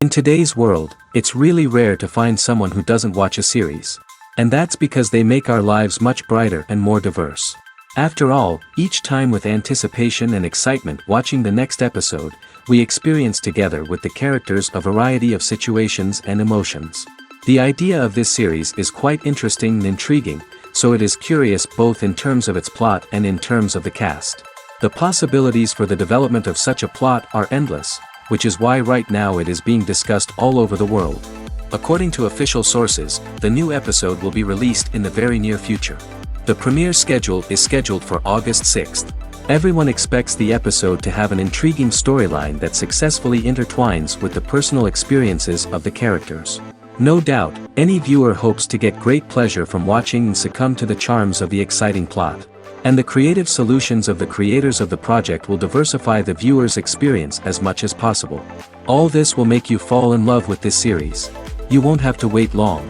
In today's world, it's really rare to find someone who doesn't watch a series. And that's because they make our lives much brighter and more diverse. After all, each time with anticipation and excitement watching the next episode, we experience together with the characters a variety of situations and emotions. The idea of this series is quite interesting and intriguing, so it is curious both in terms of its plot and in terms of the cast. The possibilities for the development of such a plot are endless, which is why right now it is being discussed all over the world. According to official sources, the new episode will be released in the very near future. The premiere schedule is scheduled for August 6th. Everyone expects the episode to have an intriguing storyline that successfully intertwines with the personal experiences of the characters. No doubt, any viewer hopes to get great pleasure from watching and succumb to the charms of the exciting plot. And the creative solutions of the creators of the project will diversify the viewer's experience as much as possible. All this will make you fall in love with this series. You won't have to wait long.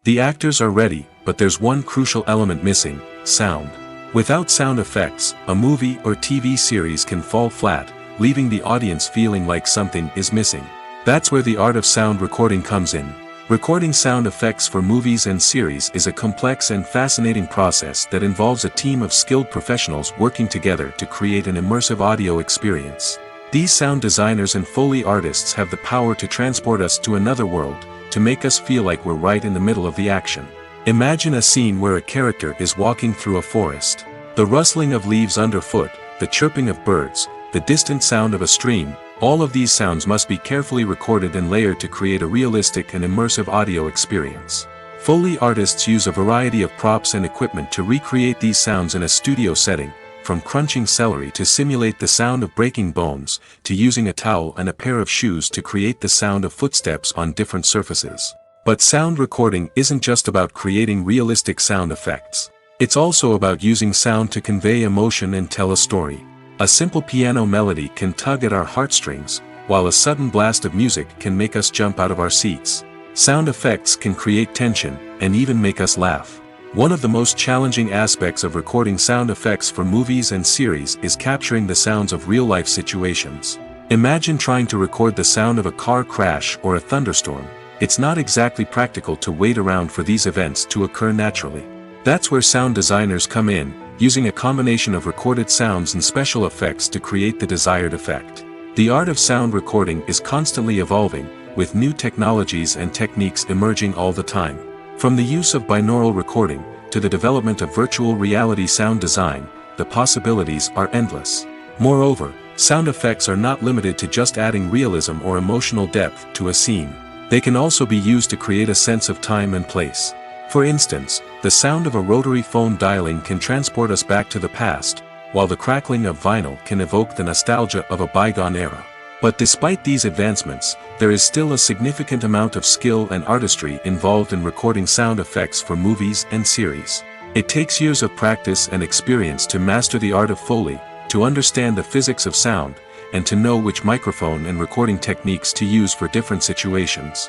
The actors are ready, but there's one crucial element missing: sound. Without sound effects, a movie or TV series can fall flat, leaving the audience feeling like something is missing. That's where the art of sound recording comes in. Recording sound effects for movies and series is a complex and fascinating process that involves a team of skilled professionals working together to create an immersive audio experience. These sound designers and Foley artists have the power to transport us to another world, to make us feel like we're right in the middle of the action. Imagine a scene where a character is walking through a forest. The rustling of leaves underfoot, the chirping of birds, the distant sound of a stream, all of these sounds must be carefully recorded and layered to create a realistic and immersive audio experience. Foley artists use a variety of props and equipment to recreate these sounds in a studio setting, from crunching celery to simulate the sound of breaking bones, to using a towel and a pair of shoes to create the sound of footsteps on different surfaces. But sound recording isn't just about creating realistic sound effects. It's also about using sound to convey emotion and tell a story. A simple piano melody can tug at our heartstrings, while a sudden blast of music can make us jump out of our seats. Sound effects can create tension, and even make us laugh. One of the most challenging aspects of recording sound effects for movies and series is capturing the sounds of real-life situations. Imagine trying to record the sound of a car crash or a thunderstorm. It's not exactly practical to wait around for these events to occur naturally. That's where sound designers come in, using a combination of recorded sounds and special effects to create the desired effect. The art of sound recording is constantly evolving, with new technologies and techniques emerging all the time. From the use of binaural recording, to the development of virtual reality sound design, the possibilities are endless. Moreover, sound effects are not limited to just adding realism or emotional depth to a scene. They can also be used to create a sense of time and place. For instance, the sound of a rotary phone dialing can transport us back to the past, while the crackling of vinyl can evoke the nostalgia of a bygone era. But despite these advancements, there is still a significant amount of skill and artistry involved in recording sound effects for movies and series. It takes years of practice and experience to master the art of Foley, to understand the physics of sound, and to know which microphone and recording techniques to use for different situations.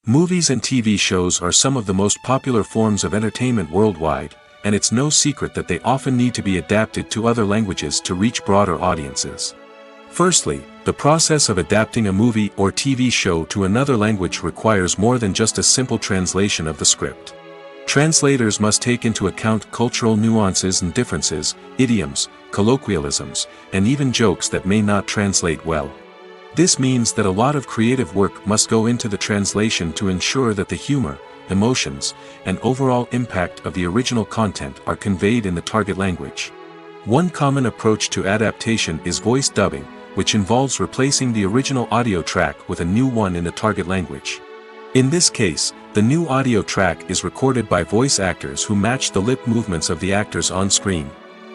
Movies and TV shows are some of the most popular forms of entertainment worldwide, and it's no secret that they often need to be adapted to other languages to reach broader audiences. Firstly, the process of adapting a movie or TV show to another language requires more than just a simple translation of the script. Translators must take into account cultural nuances and differences, idioms, colloquialisms, and even jokes that may not translate well. This means that a lot of creative work must go into the translation to ensure that the humor, emotions, and overall impact of the original content are conveyed in the target language. One common approach to adaptation is voice dubbing, which involves replacing the original audio track with a new one in the target language. In this case, the new audio track is recorded by voice actors who match the lip movements of the actors on screen.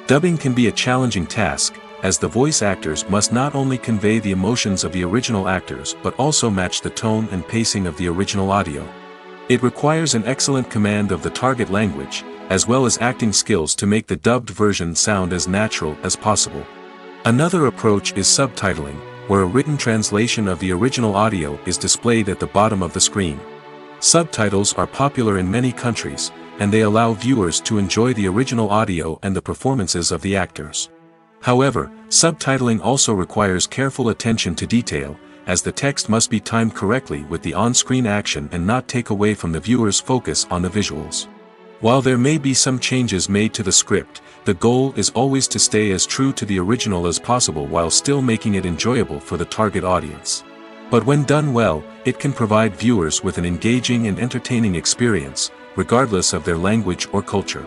Dubbing can be a challenging task, as the voice actors must not only convey the emotions of the original actors but also match the tone and pacing of the original audio. It requires an excellent command of the target language, as well as acting skills to make the dubbed version sound as natural as possible. Another approach is subtitling, where a written translation of the original audio is displayed at the bottom of the screen. Subtitles are popular in many countries, and they allow viewers to enjoy the original audio and the performances of the actors. However, subtitling also requires careful attention to detail, as the text must be timed correctly with the on-screen action and not take away from the viewer's focus on the visuals. While there may be some changes made to the script, the goal is always to stay as true to the original as possible while still making it enjoyable for the target audience. But when done well, it can provide viewers with an engaging and entertaining experience, regardless of their language or culture.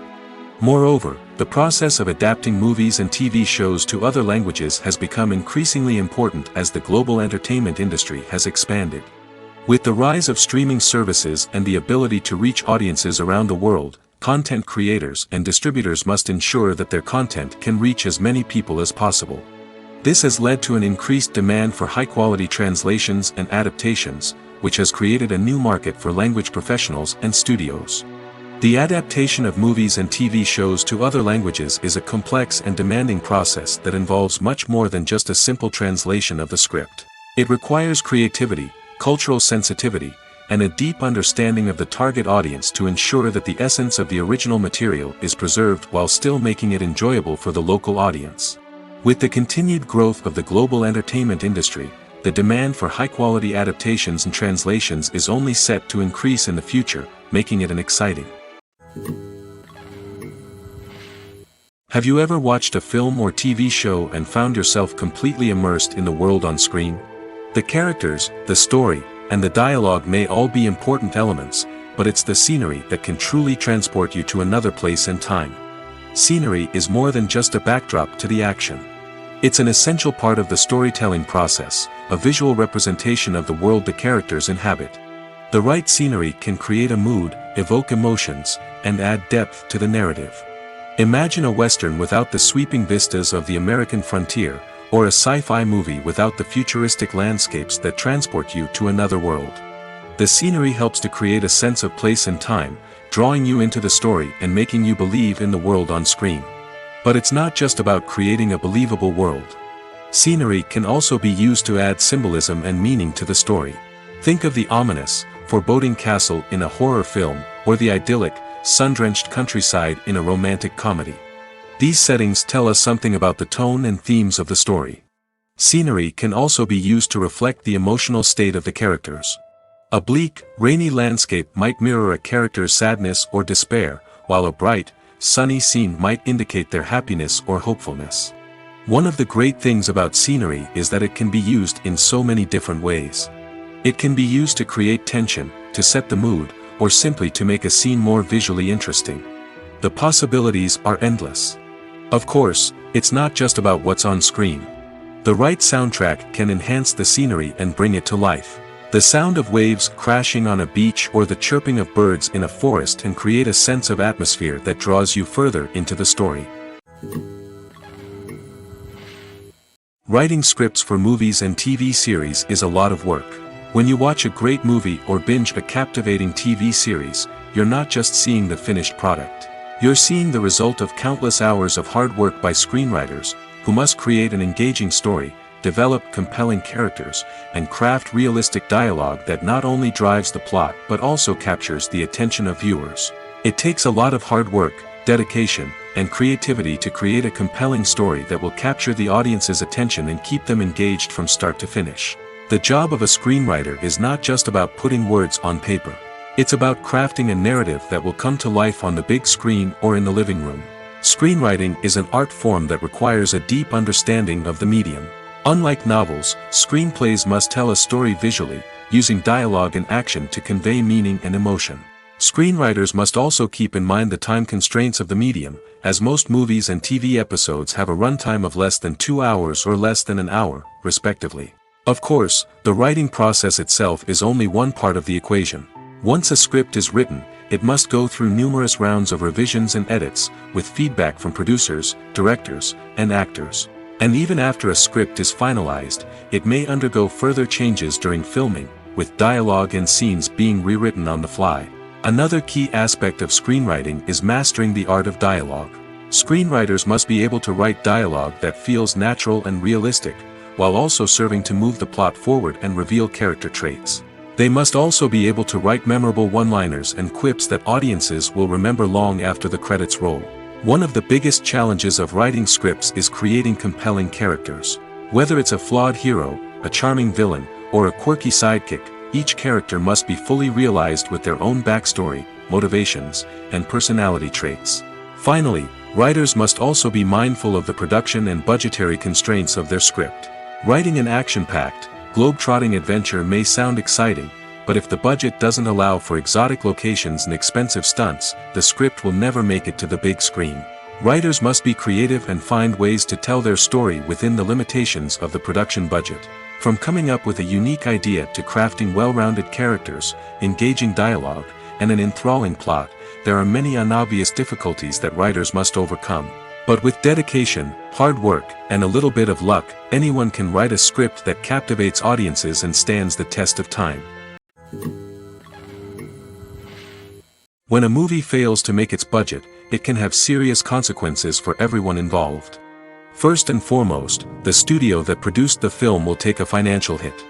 Moreover, the process of adapting movies and TV shows to other languages has become increasingly important as the global entertainment industry has expanded. With the rise of streaming services and the ability to reach audiences around the world, content creators and distributors must ensure that their content can reach as many people as possible. This has led to an increased demand for high-quality translations and adaptations, which has created a new market for language professionals and studios. The adaptation of movies and TV shows to other languages is a complex and demanding process that involves much more than just a simple translation of the script. It requires creativity, cultural sensitivity, and a deep understanding of the target audience to ensure that the essence of the original material is preserved while still making it enjoyable for the local audience. With the continued growth of the global entertainment industry, the demand for high-quality adaptations and translations is only set to increase in the future, making it an exciting. Have you ever watched a film or TV show and found yourself completely immersed in the world on screen? The characters, the story, and the dialogue may all be important elements, but it's the scenery that can truly transport you to another place and time. Scenery is more than just a backdrop to the action. It's an essential part of the storytelling process, a visual representation of the world the characters inhabit. The right scenery can create a mood, evoke emotions, and add depth to the narrative. Imagine a Western without the sweeping vistas of the American frontier, or a sci-fi movie without the futuristic landscapes that transport you to another world. The scenery helps to create a sense of place and time, drawing you into the story and making you believe in the world on screen. But it's not just about creating a believable world. Scenery can also be used to add symbolism and meaning to the story. Think of the ominous, foreboding castle in a horror film, or the idyllic, sun-drenched countryside in a romantic comedy. These settings tell us something about the tone and themes of the story. Scenery can also be used to reflect the emotional state of the characters. A bleak, rainy landscape might mirror a character's sadness or despair, while a bright, sunny scene might indicate their happiness or hopefulness. One of the great things about scenery is that it can be used in so many different ways. It can be used to create tension, to set the mood, or simply to make a scene more visually interesting. The possibilities are endless. Of course, it's not just about what's on screen. The right soundtrack can enhance the scenery and bring it to life. The sound of waves crashing on a beach or the chirping of birds in a forest can create a sense of atmosphere that draws you further into the story. Writing scripts for movies and TV series is a lot of work. When you watch a great movie or binge a captivating TV series, you're not just seeing the finished product. You're seeing the result of countless hours of hard work by screenwriters, who must create an engaging story, develop compelling characters, and craft realistic dialogue that not only drives the plot but also captures the attention of viewers. It takes a lot of hard work, dedication, and creativity to create a compelling story that will capture the audience's attention and keep them engaged from start to finish. The job of a screenwriter is not just about putting words on paper. It's about crafting a narrative that will come to life on the big screen or in the living room. Screenwriting is an art form that requires a deep understanding of the medium. Unlike novels, screenplays must tell a story visually, using dialogue and action to convey meaning and emotion. Screenwriters must also keep in mind the time constraints of the medium, as most movies and TV episodes have a runtime of less than 2 hours or less than an hour, respectively. Of course, the writing process itself is only one part of the equation. Once a script is written, it must go through numerous rounds of revisions and edits, with feedback from producers, directors, and actors. And even after a script is finalized, it may undergo further changes during filming, with dialogue and scenes being rewritten on the fly. Another key aspect of screenwriting is mastering the art of dialogue. Screenwriters must be able to write dialogue that feels natural and realistic, while also serving to move the plot forward and reveal character traits. They must also be able to write memorable one-liners and quips that audiences will remember long after the credits roll. One of the biggest challenges of writing scripts is creating compelling characters. Whether it's a flawed hero, a charming villain, or a quirky sidekick, each character must be fully realized with their own backstory, motivations, and personality traits. Finally, writers must also be mindful of the production and budgetary constraints of their script. Writing an action-packed, globe-trotting adventure may sound exciting, but if the budget doesn't allow for exotic locations and expensive stunts, the script will never make it to the big screen. Writers must be creative and find ways to tell their story within the limitations of the production budget. From coming up with a unique idea to crafting well-rounded characters, engaging dialogue, and an enthralling plot, there are many unobvious difficulties that writers must overcome. But with dedication, hard work, and a little bit of luck, anyone can write a script that captivates audiences and stands the test of time. When a movie fails to make its budget, it can have serious consequences for everyone involved. First and foremost, the studio that produced the film will take a financial hit.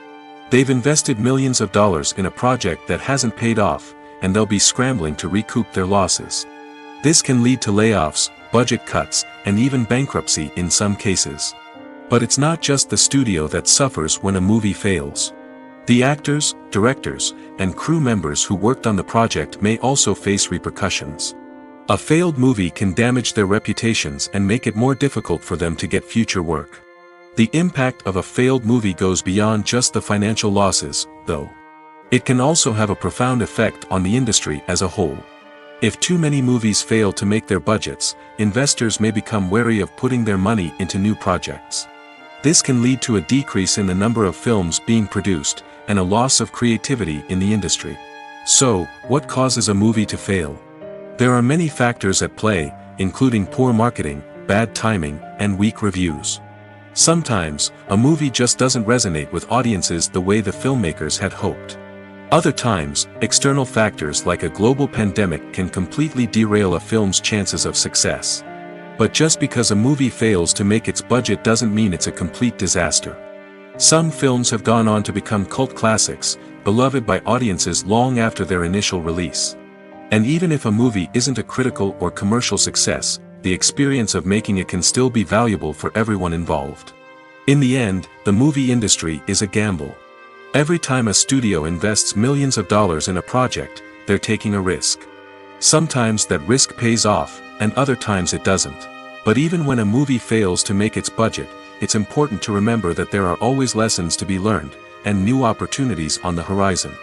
They've invested millions of dollars in a project that hasn't paid off, and they'll be scrambling to recoup their losses. This can lead to layoffs, budget cuts, and even bankruptcy in some cases. But it's not just the studio that suffers when a movie fails. The actors, directors, and crew members who worked on the project may also face repercussions. A failed movie can damage their reputations and make it more difficult for them to get future work. The impact of a failed movie goes beyond just the financial losses, though. It can also have a profound effect on the industry as a whole. If too many movies fail to make their budgets, investors may become wary of putting their money into new projects. This can lead to a decrease in the number of films being produced, and a loss of creativity in the industry. So, what causes a movie to fail? There are many factors at play, including poor marketing, bad timing, and weak reviews. Sometimes, a movie just doesn't resonate with audiences the way the filmmakers had hoped. Other times, external factors like a global pandemic can completely derail a film's chances of success. But just because a movie fails to make its budget doesn't mean it's a complete disaster. Some films have gone on to become cult classics, beloved by audiences long after their initial release. And even if a movie isn't a critical or commercial success, the experience of making it can still be valuable for everyone involved. In the end, the movie industry is a gamble. Every time a studio invests millions of dollars in a project, they're taking a risk. Sometimes that risk pays off, and other times it doesn't. But even when a movie fails to make its budget, it's important to remember that there are always lessons to be learned, and new opportunities on the horizon.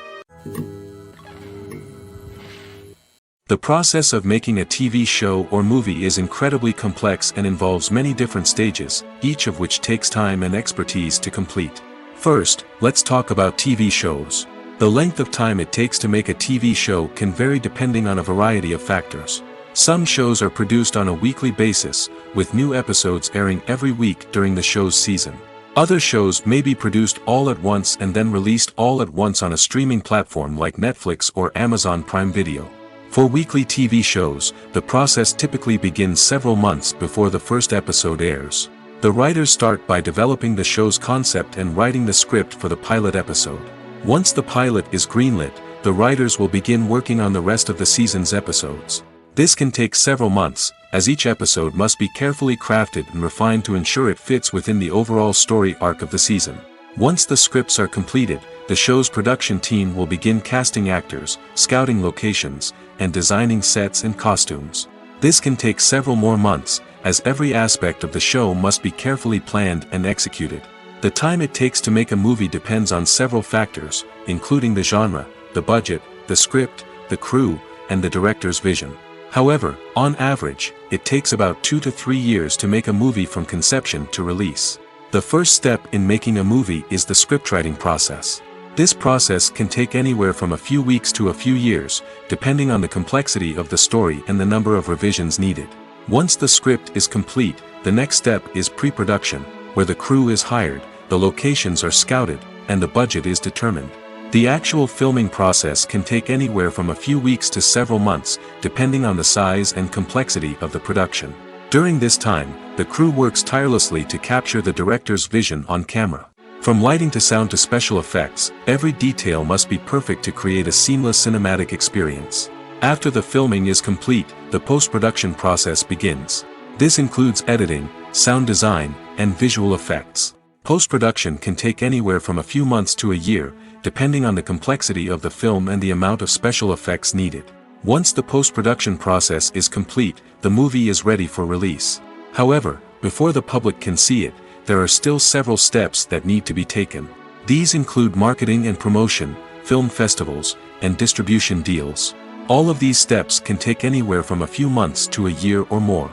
The process of making a TV show or movie is incredibly complex and involves many different stages, each of which takes time and expertise to complete. First, let's talk about TV shows. The length of time it takes to make a TV show can vary depending on a variety of factors. Some shows are produced on a weekly basis, with new episodes airing every week during the show's season. Other shows may be produced all at once and then released all at once on a streaming platform like Netflix or Amazon Prime Video. For weekly TV shows, the process typically begins several months before the first episode airs. The writers start by developing the show's concept and writing the script for the pilot episode. Once the pilot is greenlit, the writers will begin working on the rest of the season's episodes. This can take several months, as each episode must be carefully crafted and refined to ensure it fits within the overall story arc of the season. Once the scripts are completed, the show's production team will begin casting actors, scouting locations, and designing sets and costumes. This can take several more months, as every aspect of the show must be carefully planned and executed. The time it takes to make a movie depends on several factors, including the genre, the budget, the script, the crew, and the director's vision. However, on average, it takes about 2 to 3 years to make a movie from conception to release. The first step in making a movie is the scriptwriting process. This process can take anywhere from a few weeks to a few years, depending on the complexity of the story and the number of revisions needed. Once the script is complete, the next step is pre-production, where the crew is hired, the locations are scouted, and the budget is determined. The actual filming process can take anywhere from a few weeks to several months, depending on the size and complexity of the production. During this time, the crew works tirelessly to capture the director's vision on camera. From lighting to sound to special effects, every detail must be perfect to create a seamless cinematic experience. After the filming is complete, the post-production process begins. This includes editing, sound design, and visual effects. Post-production can take anywhere from a few months to a year, depending on the complexity of the film and the amount of special effects needed. Once the post-production process is complete, the movie is ready for release. However, before the public can see it, there are still several steps that need to be taken. These include marketing and promotion, film festivals, and distribution deals. All of these steps can take anywhere from a few months to a year or more.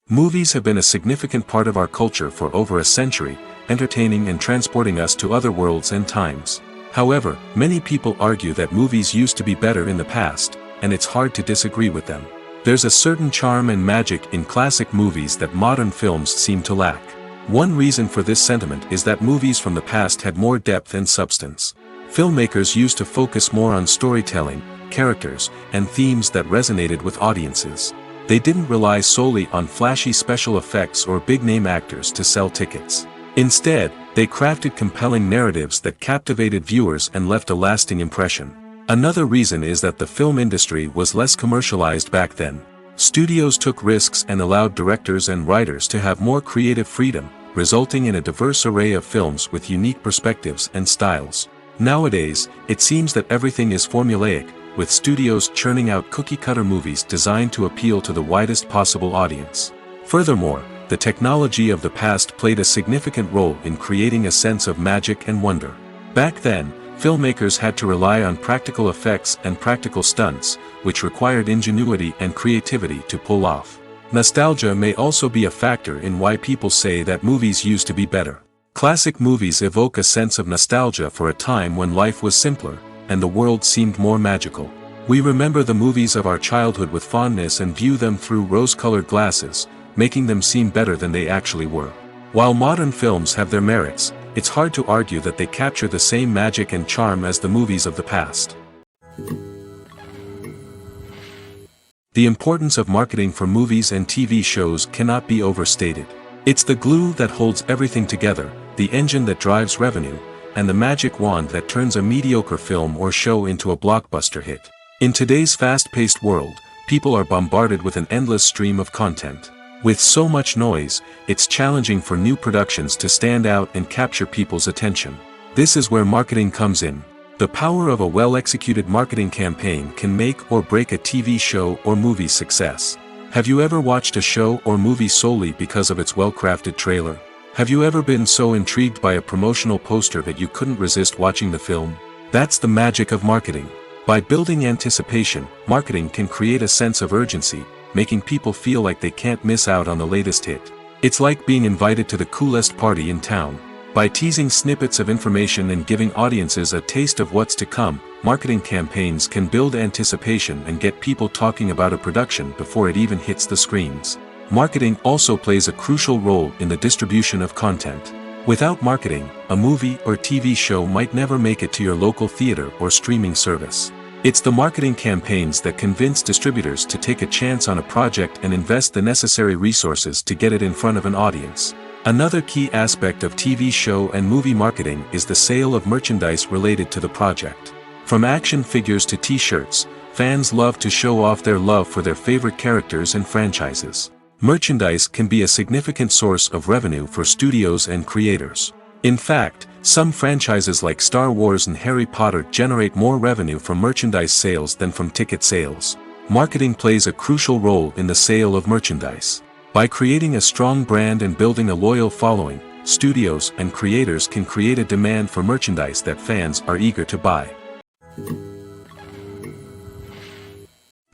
Movies have been a significant part of our culture for over a century, entertaining and transporting us to other worlds and times. However, many people argue that movies used to be better in the past, and it's hard to disagree with them. There's a certain charm and magic in classic movies that modern films seem to lack. One reason for this sentiment is that movies from the past had more depth and substance. Filmmakers used to focus more on storytelling, characters, and themes that resonated with audiences. They didn't rely solely on flashy special effects or big-name actors to sell tickets. Instead, they crafted compelling narratives that captivated viewers and left a lasting impression. Another reason is that the film industry was less commercialized back then. Studios took risks and allowed directors and writers to have more creative freedom, resulting in a diverse array of films with unique perspectives and styles. Nowadays, it seems that everything is formulaic, with studios churning out cookie-cutter movies designed to appeal to the widest possible audience. Furthermore, the technology of the past played a significant role in creating a sense of magic and wonder. Back then, filmmakers had to rely on practical effects and practical stunts, which required ingenuity and creativity to pull off. Nostalgia may also be a factor in why people say that movies used to be better. Classic movies evoke a sense of nostalgia for a time when life was simpler, and the world seemed more magical. We remember the movies of our childhood with fondness and view them through rose-colored glasses, making them seem better than they actually were. While modern films have their merits, it's hard to argue that they capture the same magic and charm as the movies of the past. The importance of marketing for movies and TV shows cannot be overstated. It's the glue that holds everything together, the engine that drives revenue, and the magic wand that turns a mediocre film or show into a blockbuster hit. In today's fast-paced world, people are bombarded with an endless stream of content. With so much noise, it's challenging for new productions to stand out and capture people's attention. This is where marketing comes in. The power of a well-executed marketing campaign can make or break a TV show or movie's success. Have you ever watched a show or movie solely because of its well-crafted trailer? Have you ever been so intrigued by a promotional poster that you couldn't resist watching the film? That's the magic of marketing. By building anticipation, marketing can create a sense of urgency, making people feel like they can't miss out on the latest hit. It's like being invited to the coolest party in town. By teasing snippets of information and giving audiences a taste of what's to come, marketing campaigns can build anticipation and get people talking about a production before it even hits the screens. Marketing also plays a crucial role in the distribution of content. Without marketing, a movie or TV show might never make it to your local theater or streaming service. It's the marketing campaigns that convince distributors to take a chance on a project and invest the necessary resources to get it in front of an audience. Another key aspect of TV show and movie marketing is the sale of merchandise related to the project. From action figures to t-shirts, fans love to show off their love for their favorite characters and franchises. Merchandise can be a significant source of revenue for studios and creators. In fact, some franchises like Star Wars and Harry Potter generate more revenue from merchandise sales than from ticket sales. Marketing plays a crucial role in the sale of merchandise. By creating a strong brand and building a loyal following, studios and creators can create a demand for merchandise that fans are eager to buy.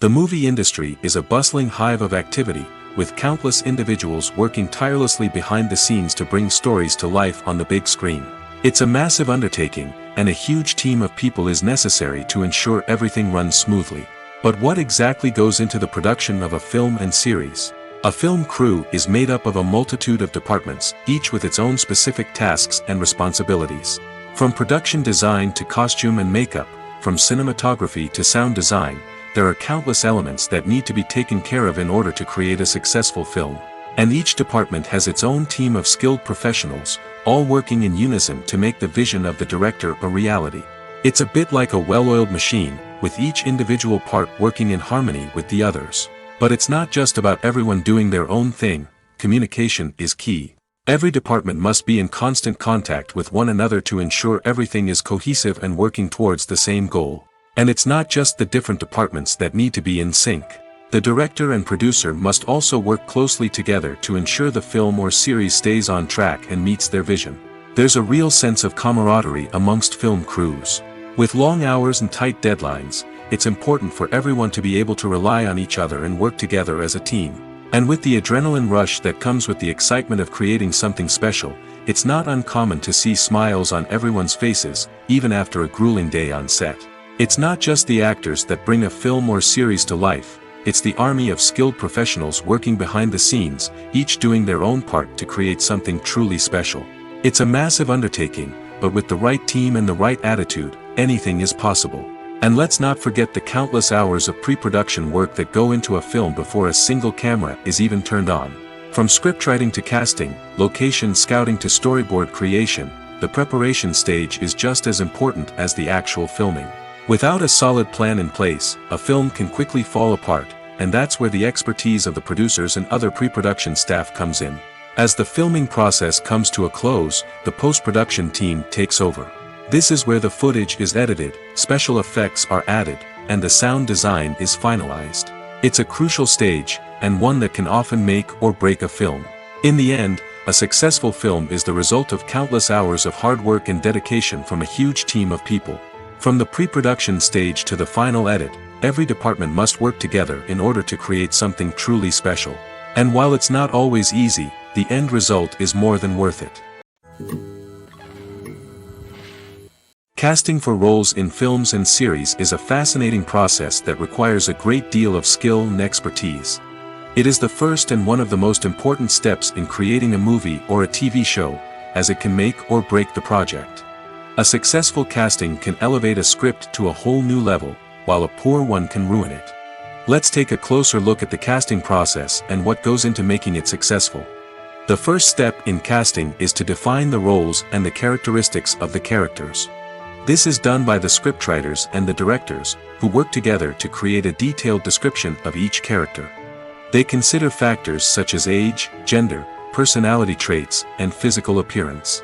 The movie industry is a bustling hive of activity, with countless individuals working tirelessly behind the scenes to bring stories to life on the big screen. It's a massive undertaking, and a huge team of people is necessary to ensure everything runs smoothly. But what exactly goes into the production of a film and series? A film crew is made up of a multitude of departments, each with its own specific tasks and responsibilities. From production design to costume and makeup, from cinematography to sound design, there are countless elements that need to be taken care of in order to create a successful film. And each department has its own team of skilled professionals, all working in unison to make the vision of the director a reality. It's a bit like a well-oiled machine, with each individual part working in harmony with the others. But it's not just about everyone doing their own thing. Communication is key. Every department must be in constant contact with one another to ensure everything is cohesive and working towards the same goal. And it's not just the different departments that need to be in sync. The director and producer must also work closely together to ensure the film or series stays on track and meets their vision. There's a real sense of camaraderie amongst film crews. With long hours and tight deadlines, it's important for everyone to be able to rely on each other and work together as a team. And with the adrenaline rush that comes with the excitement of creating something special, it's not uncommon to see smiles on everyone's faces, even after a grueling day on set. It's not just the actors that bring a film or series to life, it's the army of skilled professionals working behind the scenes, each doing their own part to create something truly special. It's a massive undertaking, but with the right team and the right attitude, anything is possible. And let's not forget the countless hours of pre-production work that go into a film before a single camera is even turned on. From scriptwriting to casting, location scouting to storyboard creation, the preparation stage is just as important as the actual filming. Without a solid plan in place, a film can quickly fall apart, and that's where the expertise of the producers and other pre-production staff comes in. As the filming process comes to a close, the post-production team takes over. This is where the footage is edited, special effects are added, and the sound design is finalized. It's a crucial stage, and one that can often make or break a film. In the end, a successful film is the result of countless hours of hard work and dedication from a huge team of people. From the pre-production stage to the final edit, every department must work together in order to create something truly special. And while it's not always easy, the end result is more than worth it. Casting for roles in films and series is a fascinating process that requires a great deal of skill and expertise. It is the first and one of the most important steps in creating a movie or a TV show, as it can make or break the project. A successful casting can elevate a script to a whole new level, while a poor one can ruin it. Let's take a closer look at the casting process and what goes into making it successful. The first step in casting is to define the roles and the characteristics of the characters. This is done by the scriptwriters and the directors, who work together to create a detailed description of each character. They consider factors such as age, gender, personality traits, and physical appearance.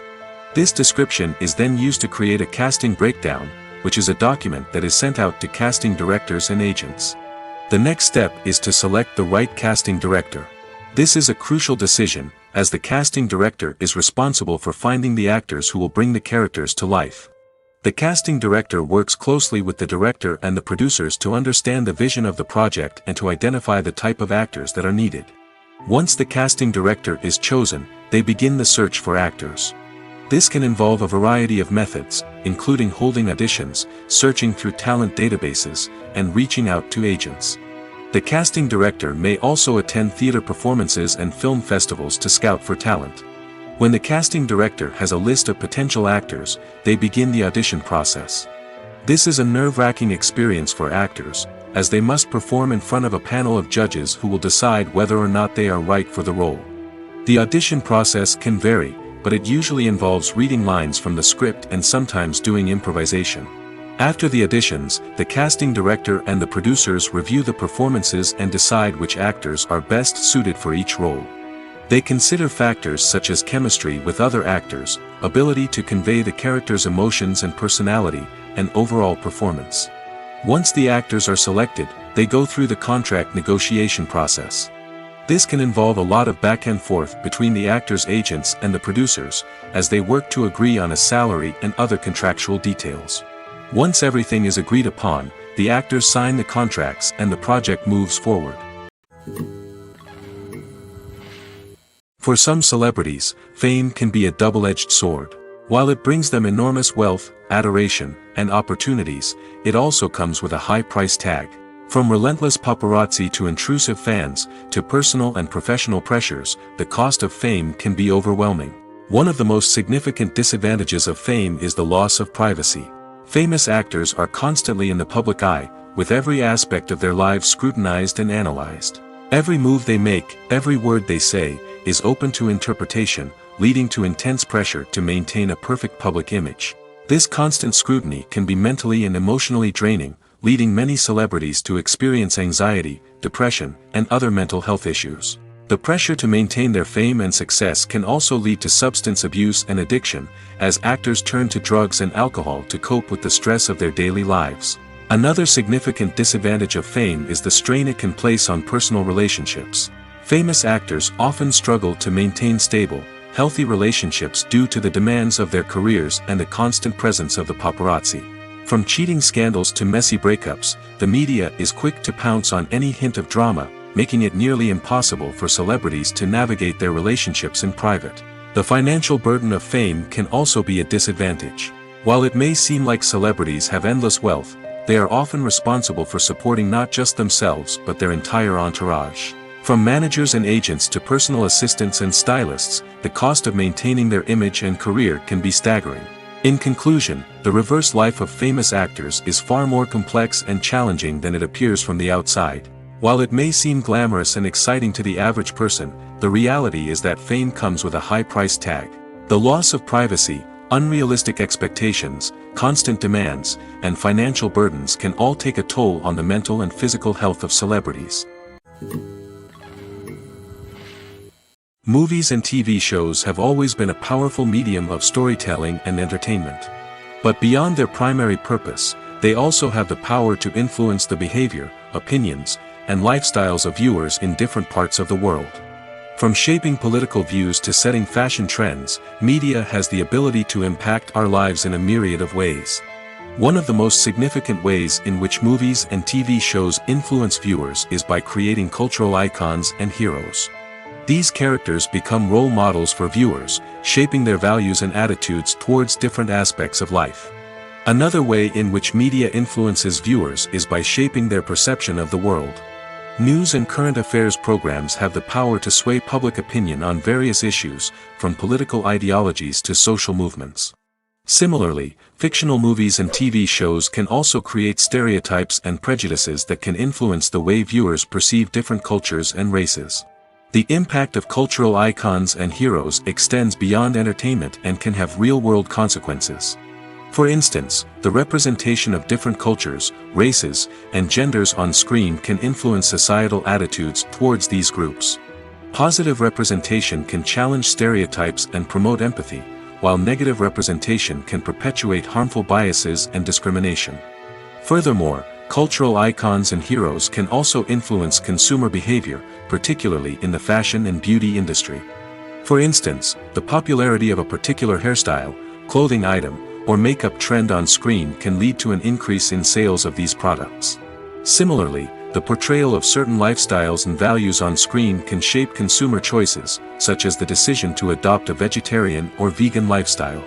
This description is then used to create a casting breakdown, which is a document that is sent out to casting directors and agents. The next step is to select the right casting director. This is a crucial decision, as the casting director is responsible for finding the actors who will bring the characters to life. The casting director works closely with the director and the producers to understand the vision of the project and to identify the type of actors that are needed. Once the casting director is chosen, they begin the search for actors. This can involve a variety of methods, including holding auditions, searching through talent databases, and reaching out to agents. The casting director may also attend theater performances and film festivals to scout for talent. When the casting director has a list of potential actors, they begin the audition process. This is a nerve-wracking experience for actors, as they must perform in front of a panel of judges who will decide whether or not they are right for the role. The audition process can vary, but it usually involves reading lines from the script and sometimes doing improvisation. After the auditions, the casting director and the producers review the performances and decide which actors are best suited for each role. They consider factors such as chemistry with other actors, ability to convey the character's emotions and personality, and overall performance. Once the actors are selected, they go through the contract negotiation process. This can involve a lot of back and forth between the actors' agents and the producers, as they work to agree on a salary and other contractual details. Once everything is agreed upon, the actors sign the contracts and the project moves forward. For some celebrities, fame can be a double-edged sword. While it brings them enormous wealth, adoration, and opportunities, it also comes with a high price tag. From relentless paparazzi to intrusive fans, to personal and professional pressures, the cost of fame can be overwhelming. One of the most significant disadvantages of fame is the loss of privacy. Famous actors are constantly in the public eye, with every aspect of their lives scrutinized and analyzed. Every move they make, every word they say, is open to interpretation, leading to intense pressure to maintain a perfect public image. This constant scrutiny can be mentally and emotionally draining, leading many celebrities to experience anxiety, depression, and other mental health issues. The pressure to maintain their fame and success can also lead to substance abuse and addiction, as actors turn to drugs and alcohol to cope with the stress of their daily lives. Another significant disadvantage of fame is the strain it can place on personal relationships. Famous actors often struggle to maintain stable, healthy relationships due to the demands of their careers and the constant presence of the paparazzi. From cheating scandals to messy breakups, the media is quick to pounce on any hint of drama, making it nearly impossible for celebrities to navigate their relationships in private. The financial burden of fame can also be a disadvantage. While it may seem like celebrities have endless wealth, they are often responsible for supporting not just themselves but their entire entourage. From managers and agents to personal assistants and stylists, the cost of maintaining their image and career can be staggering. In conclusion, the reverse life of famous actors is far more complex and challenging than it appears from the outside. While it may seem glamorous and exciting to the average person, the reality is that fame comes with a high price tag. The loss of privacy, unrealistic expectations, constant demands, and financial burdens can all take a toll on the mental and physical health of celebrities. Movies and TV shows have always been a powerful medium of storytelling and entertainment. But beyond their primary purpose, they also have the power to influence the behavior, opinions, and lifestyles of viewers in different parts of the world. From shaping political views to setting fashion trends, media has the ability to impact our lives in a myriad of ways. One of the most significant ways in which movies and TV shows influence viewers is by creating cultural icons and heroes. These characters become role models for viewers, shaping their values and attitudes towards different aspects of life. Another way in which media influences viewers is by shaping their perception of the world. News and current affairs programs have the power to sway public opinion on various issues, from political ideologies to social movements. Similarly, fictional movies and TV shows can also create stereotypes and prejudices that can influence the way viewers perceive different cultures and races. The impact of cultural icons and heroes extends beyond entertainment and can have real-world consequences. For instance, the representation of different cultures, races, and genders on screen can influence societal attitudes towards these groups. Positive representation can challenge stereotypes and promote empathy, while negative representation can perpetuate harmful biases and discrimination. Furthermore, cultural icons and heroes can also influence consumer behavior, particularly in the fashion and beauty industry. For instance, the popularity of a particular hairstyle, clothing item, or makeup trend on screen can lead to an increase in sales of these products. Similarly, the portrayal of certain lifestyles and values on screen can shape consumer choices, such as the decision to adopt a vegetarian or vegan lifestyle.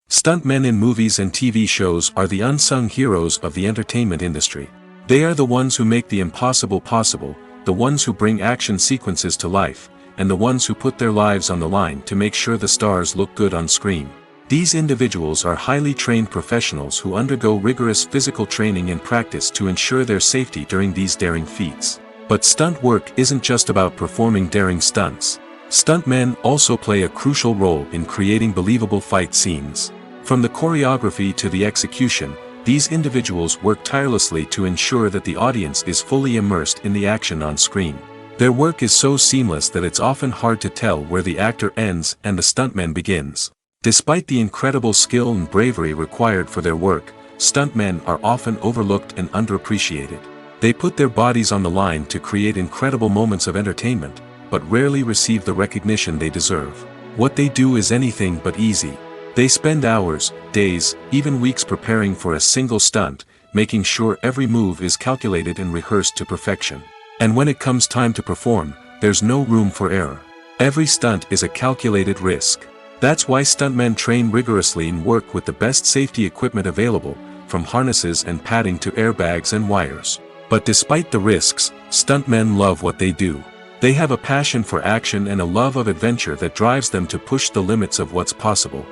Stuntmen in movies and TV shows are the unsung heroes of the entertainment industry. They are the ones who make the impossible possible, the ones who bring action sequences to life, and the ones who put their lives on the line to make sure the stars look good on screen. These individuals are highly trained professionals who undergo rigorous physical training and practice to ensure their safety during these daring feats. But stunt work isn't just about performing daring stunts. Stuntmen also play a crucial role in creating believable fight scenes. From the choreography to the execution, these individuals work tirelessly to ensure that the audience is fully immersed in the action on screen. Their work is so seamless that it's often hard to tell where the actor ends and the stuntman begins. Despite the incredible skill and bravery required for their work, stuntmen are often overlooked and underappreciated. They put their bodies on the line to create incredible moments of entertainment, but rarely receive the recognition they deserve. What they do is anything but easy. They spend hours, days, even weeks preparing for a single stunt, making sure every move is calculated and rehearsed to perfection. And when it comes time to perform, there's no room for error. Every stunt is a calculated risk. That's why stuntmen train rigorously and work with the best safety equipment available, from harnesses and padding to airbags and wires. But despite the risks, stuntmen love what they do. They have a passion for action and a love of adventure that drives them to push the limits of what's possible.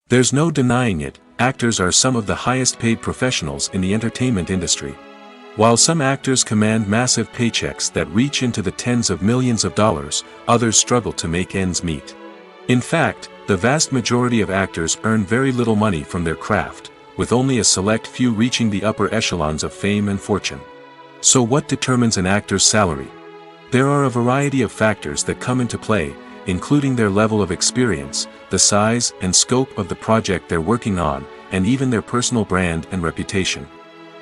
There's no denying it, actors are some of the highest paid professionals in the entertainment industry. While some actors command massive paychecks that reach into the tens of millions of dollars, others struggle to make ends meet. In fact, the vast majority of actors earn very little money from their craft, with only a select few reaching the upper echelons of fame and fortune. So what determines an actor's salary? There are a variety of factors that come into play, including their level of experience, the size and scope of the project they're working on, and even their personal brand and reputation.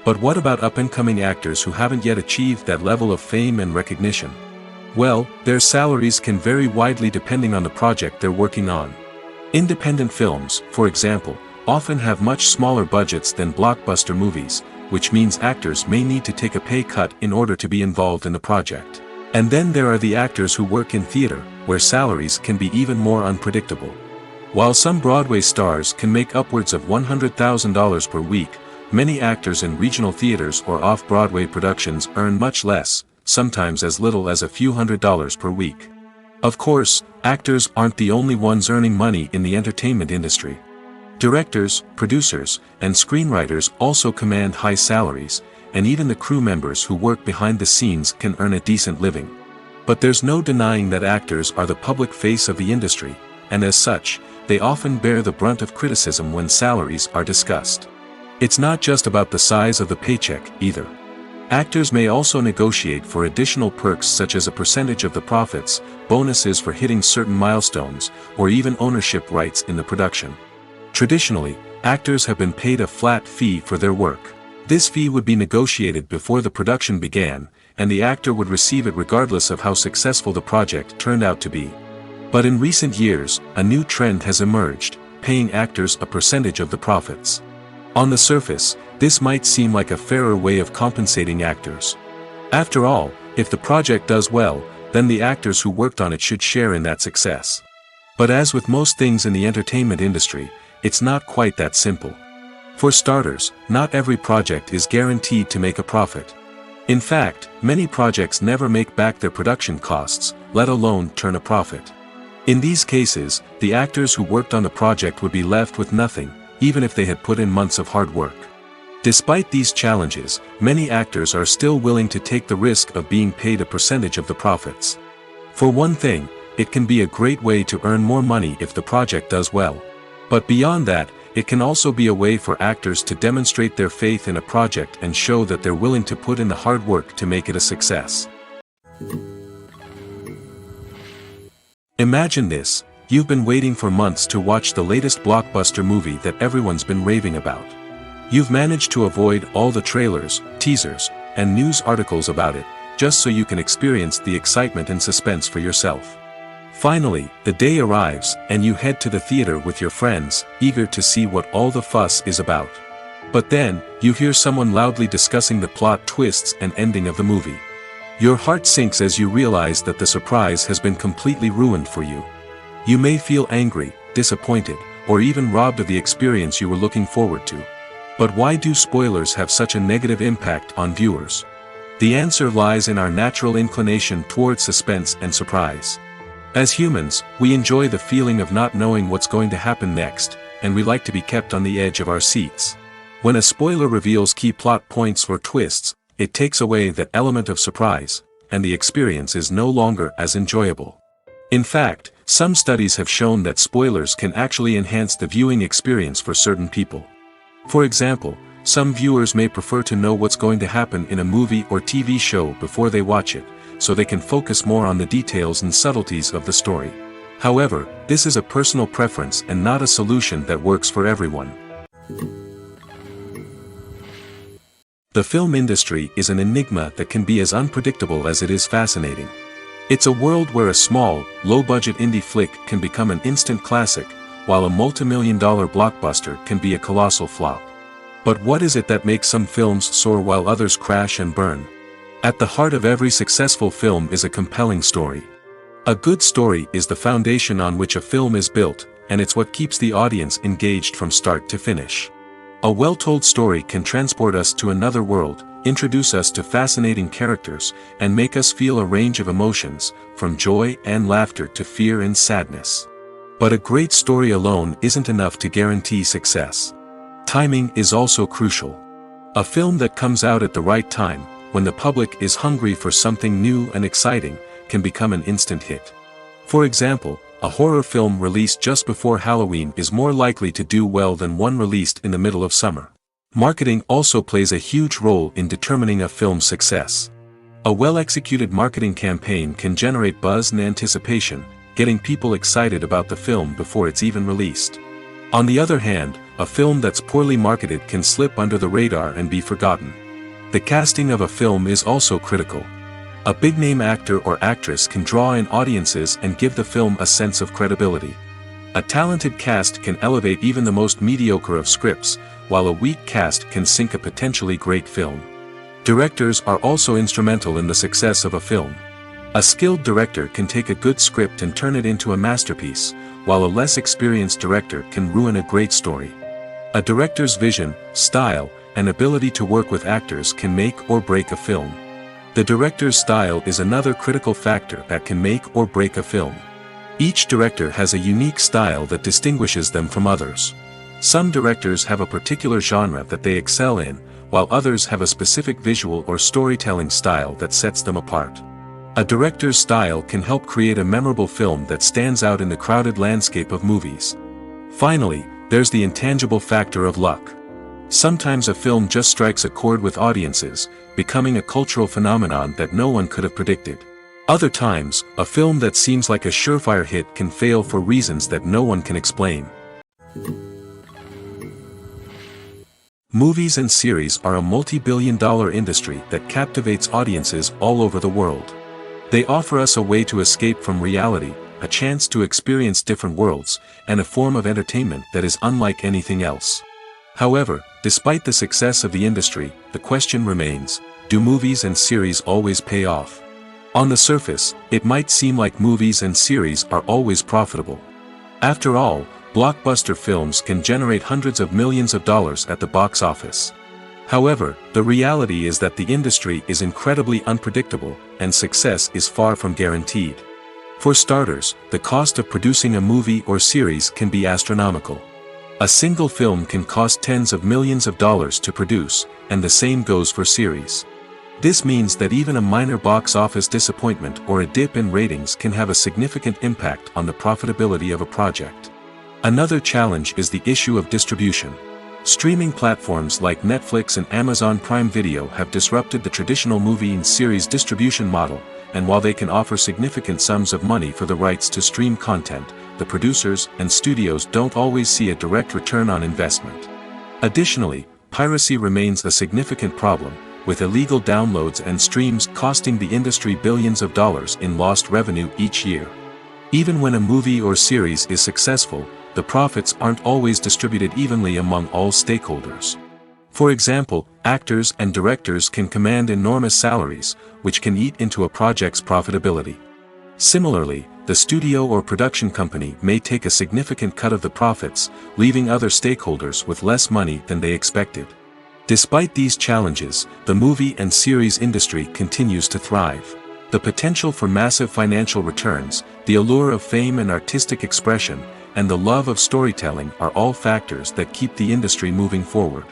But what about up-and-coming actors who haven't yet achieved that level of fame and recognition? Well, their salaries can vary widely depending on the project they're working on. Independent films, for example, often have much smaller budgets than blockbuster movies, which means actors may need to take a pay cut in order to be involved in the project. And then there are the actors who work in theater, where salaries can be even more unpredictable. While some Broadway stars can make upwards of $100,000 per week, many actors in regional theaters or off-Broadway productions earn much less, sometimes as little as a few $100s per week. Of course, actors aren't the only ones earning money in the entertainment industry. Directors, producers, and screenwriters also command high salaries, and even the crew members who work behind the scenes can earn a decent living. But there's no denying that actors are the public face of the industry, and as such, they often bear the brunt of criticism when salaries are discussed. It's not just about the size of the paycheck, either. Actors may also negotiate for additional perks such as a percentage of the profits, bonuses for hitting certain milestones, or even ownership rights in the production. Traditionally, actors have been paid a flat fee for their work. This fee would be negotiated before the production began, and the actor would receive it regardless of how successful the project turned out to be. But in recent years, a new trend has emerged, paying actors a percentage of the profits. On the surface, this might seem like a fairer way of compensating actors. After all, if the project does well, then the actors who worked on it should share in that success. But as with most things in the entertainment industry, it's not quite that simple. For starters, not every project is guaranteed to make a profit. In fact, many projects never make back their production costs, let alone turn a profit. In these cases, the actors who worked on the project would be left with nothing, even if they had put in months of hard work. Despite these challenges, many actors are still willing to take the risk of being paid a percentage of the profits. For one thing, it can be a great way to earn more money if the project does well. But beyond that, it can also be a way for actors to demonstrate their faith in a project and show that they're willing to put in the hard work to make it a success. Imagine this: you've been waiting for months to watch the latest blockbuster movie that everyone's been raving about. You've managed to avoid all the trailers, teasers, and news articles about it, just so you can experience the excitement and suspense for yourself. Finally, the day arrives, and you head to the theater with your friends, eager to see what all the fuss is about. But then, you hear someone loudly discussing the plot twists and ending of the movie. Your heart sinks as you realize that the surprise has been completely ruined for you. You may feel angry, disappointed, or even robbed of the experience you were looking forward to. But why do spoilers have such a negative impact on viewers? The answer lies in our natural inclination toward suspense and surprise. As humans, we enjoy the feeling of not knowing what's going to happen next, and we like to be kept on the edge of our seats. When a spoiler reveals key plot points or twists, it takes away that element of surprise, and the experience is no longer as enjoyable. In fact, some studies have shown that spoilers can actually enhance the viewing experience for certain people. For example, some viewers may prefer to know what's going to happen in a movie or TV show before they watch it, so they can focus more on the details and subtleties of the story. However, this is a personal preference and not a solution that works for everyone. The film industry is an enigma that can be as unpredictable as it is fascinating. It's a world where a small, low-budget indie flick can become an instant classic, while a multi-million-dollar blockbuster can be a colossal flop. But what is it that makes some films soar while others crash and burn? At the heart of every successful film is a compelling story. A good story is the foundation on which a film is built, and it's what keeps the audience engaged from start to finish. A well-told story can transport us to another world, introduce us to fascinating characters, and make us feel a range of emotions, from joy and laughter to fear and sadness. But a great story alone isn't enough to guarantee success. Timing is also crucial. A film that comes out at the right time, when the public is hungry for something new and exciting, can become an instant hit. For example, a horror film released just before Halloween is more likely to do well than one released in the middle of summer. Marketing also plays a huge role in determining a film's success. A well-executed marketing campaign can generate buzz and anticipation, getting people excited about the film before it's even released. On the other hand, a film that's poorly marketed can slip under the radar and be forgotten. The casting of a film is also critical. A big-name actor or actress can draw in audiences and give the film a sense of credibility. A talented cast can elevate even the most mediocre of scripts, while a weak cast can sink a potentially great film. Directors are also instrumental in the success of a film. A skilled director can take a good script and turn it into a masterpiece, while a less experienced director can ruin a great story. A director's vision, style, and ability to work with actors can make or break a film. The director's style is another critical factor that can make or break a film. Each director has a unique style that distinguishes them from others. Some directors have a particular genre that they excel in, while others have a specific visual or storytelling style that sets them apart. A director's style can help create a memorable film that stands out in the crowded landscape of movies. Finally, there's the intangible factor of luck. Sometimes a film just strikes a chord with audiences, becoming a cultural phenomenon that no one could have predicted. Other times, a film that seems like a surefire hit can fail for reasons that no one can explain. Movies and series are a multi-billion-dollar industry that captivates audiences all over the world. They offer us a way to escape from reality, a chance to experience different worlds, and a form of entertainment that is unlike anything else. However, despite the success of the industry, the question remains, do movies and series always pay off? On the surface, it might seem like movies and series are always profitable. After all, blockbuster films can generate hundreds of millions of dollars at the box office. However, the reality is that the industry is incredibly unpredictable, and success is far from guaranteed. For starters, the cost of producing a movie or series can be astronomical. A single film can cost tens of millions of dollars to produce, and the same goes for series. This means that even a minor box office disappointment or a dip in ratings can have a significant impact on the profitability of a project. Another challenge is the issue of distribution. Streaming platforms like Netflix and Amazon Prime Video have disrupted the traditional movie and series distribution model, and while they can offer significant sums of money for the rights to stream content, the producers and studios don't always see a direct return on investment. Additionally, piracy remains a significant problem, with illegal downloads and streams costing the industry billions of dollars in lost revenue each year. Even when a movie or series is successful, the profits aren't always distributed evenly among all stakeholders. For example, actors and directors can command enormous salaries, which can eat into a project's profitability. Similarly, the studio or production company may take a significant cut of the profits, leaving other stakeholders with less money than they expected. Despite these challenges, the movie and series industry continues to thrive. The potential for massive financial returns, the allure of fame and artistic expression, and the love of storytelling are all factors that keep the industry moving forward.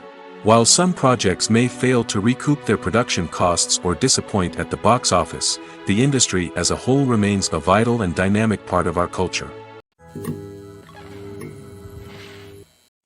While some projects may fail to recoup their production costs or disappoint at the box office, the industry as a whole remains a vital and dynamic part of our culture.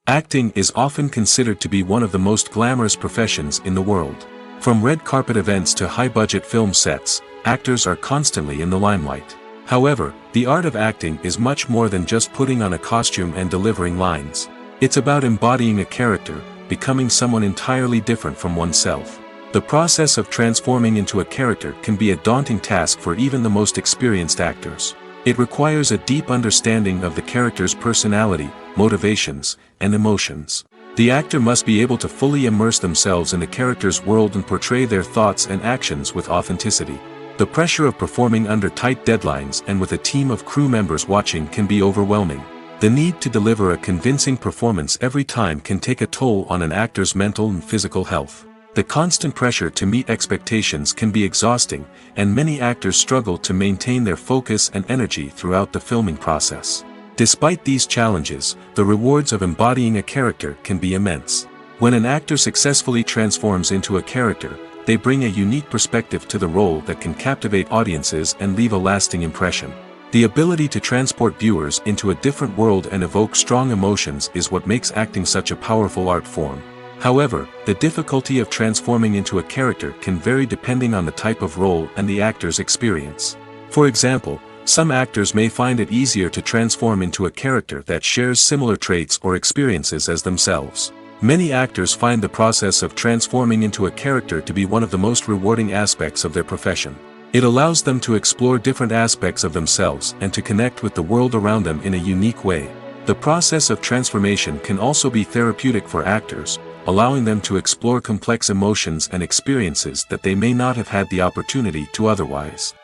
Acting is often considered to be one of the most glamorous professions in the world. From red carpet events to high-budget film sets, actors are constantly in the limelight. However, the art of acting is much more than just putting on a costume and delivering lines. It's about embodying a character, becoming someone entirely different from oneself. The process of transforming into a character can be a daunting task for even the most experienced actors. It requires a deep understanding of the character's personality, motivations, and emotions. The actor must be able to fully immerse themselves in the character's world and portray their thoughts and actions with authenticity. The pressure of performing under tight deadlines and with a team of crew members watching can be overwhelming. The need to deliver a convincing performance every time can take a toll on an actor's mental and physical health. The constant pressure to meet expectations can be exhausting, and many actors struggle to maintain their focus and energy throughout the filming process. Despite these challenges, the rewards of embodying a character can be immense. When an actor successfully transforms into a character, they bring a unique perspective to the role that can captivate audiences and leave a lasting impression. The ability to transport viewers into a different world and evoke strong emotions is what makes acting such a powerful art form. However, the difficulty of transforming into a character can vary depending on the type of role and the actor's experience. For example, some actors may find it easier to transform into a character that shares similar traits or experiences as themselves. Many actors find the process of transforming into a character to be one of the most rewarding aspects of their profession. It allows them to explore different aspects of themselves and to connect with the world around them in a unique way. The process of transformation can also be therapeutic for actors, allowing them to explore complex emotions and experiences that they may not have had the opportunity to otherwise.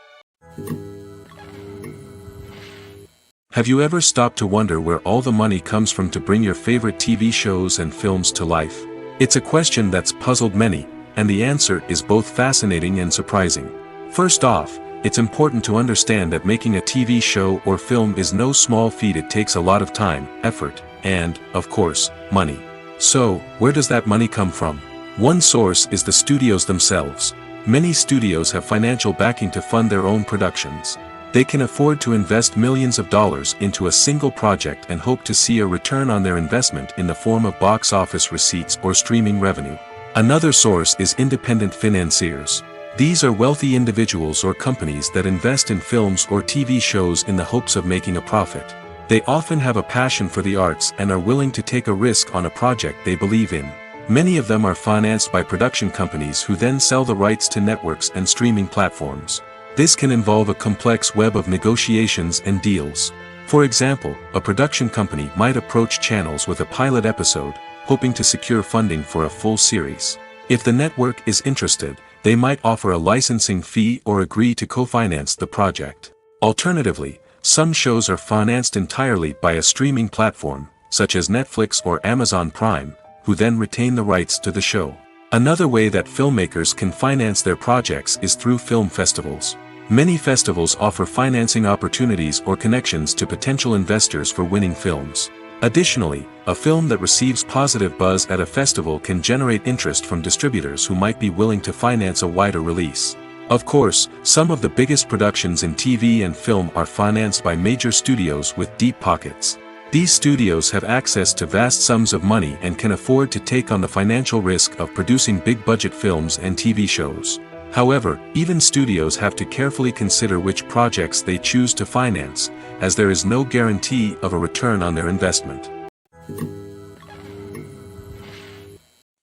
Have you ever stopped to wonder where all the money comes from to bring your favorite TV shows and films to life? It's a question that's puzzled many, and the answer is both fascinating and surprising. First off, it's important to understand that making a TV show or film is no small feat. It takes a lot of time, effort, and, of course, money. So, where does that money come from? One source is the studios themselves. Many studios have financial backing to fund their own productions. They can afford to invest millions of dollars into a single project and hope to see a return on their investment in the form of box office receipts or streaming revenue. Another source is independent financiers. These are wealthy individuals or companies that invest in films or TV shows in the hopes of making a profit. They often have a passion for the arts and are willing to take a risk on a project they believe in. Many of them are financed by production companies who then sell the rights to networks and streaming platforms. This can involve a complex web of negotiations and deals. For example, a production company might approach channels with a pilot episode, hoping to secure funding for a full series. If the network is interested, they might offer a licensing fee or agree to co-finance the project. Alternatively, some shows are financed entirely by a streaming platform, such as Netflix or Amazon Prime, who then retain the rights to the show. Another way that filmmakers can finance their projects is through film festivals. Many festivals offer financing opportunities or connections to potential investors for winning films. Additionally, a film that receives positive buzz at a festival can generate interest from distributors who might be willing to finance a wider release. Of course, some of the biggest productions in TV and film are financed by major studios with deep pockets. These studios have access to vast sums of money and can afford to take on the financial risk of producing big-budget films and TV shows. However, even studios have to carefully consider which projects they choose to finance, as there is no guarantee of a return on their investment.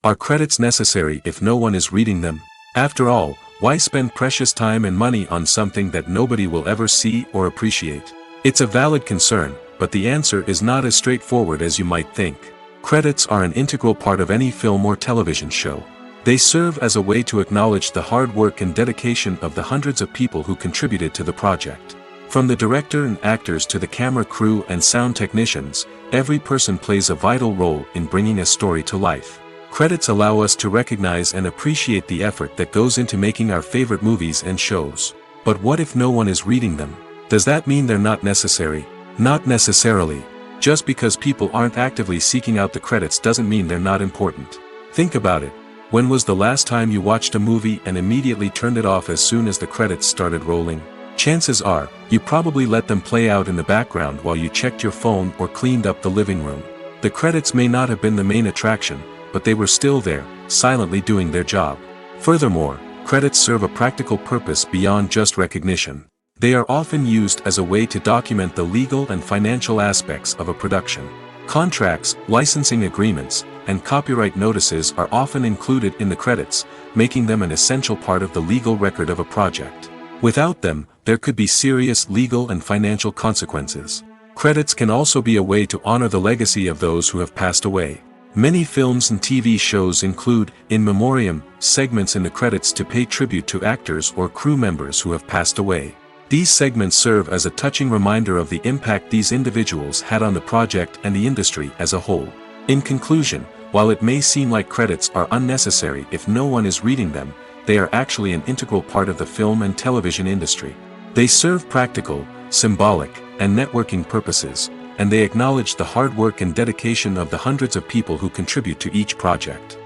Are credits necessary if no one is reading them? After all, why spend precious time and money on something that nobody will ever see or appreciate? It's a valid concern, but the answer is not as straightforward as you might think. Credits are an integral part of any film or television show. They serve as a way to acknowledge the hard work and dedication of the hundreds of people who contributed to the project. From the director and actors to the camera crew and sound technicians, every person plays a vital role in bringing a story to life. Credits allow us to recognize and appreciate the effort that goes into making our favorite movies and shows. But what if no one is reading them? Does that mean they're not necessary? Not necessarily. Just because people aren't actively seeking out the credits doesn't mean they're not important. Think about it. When was the last time you watched a movie and immediately turned it off as soon as the credits started rolling? Chances are, you probably let them play out in the background while you checked your phone or cleaned up the living room. The credits may not have been the main attraction, but they were still there, silently doing their job. Furthermore, credits serve a practical purpose beyond just recognition. They are often used as a way to document the legal and financial aspects of a production. Contracts, licensing agreements, and copyright notices are often included in the credits, making them an essential part of the legal record of a project. Without them, there could be serious legal and financial consequences. Credits can also be a way to honor the legacy of those who have passed away. Many films and TV shows include, in memoriam, segments in the credits to pay tribute to actors or crew members who have passed away. These segments serve as a touching reminder of the impact these individuals had on the project and the industry as a whole. In conclusion, while it may seem like credits are unnecessary if no one is reading them, they are actually an integral part of the film and television industry. They serve practical, symbolic, and networking purposes, and they acknowledge the hard work and dedication of the hundreds of people who contribute to each project.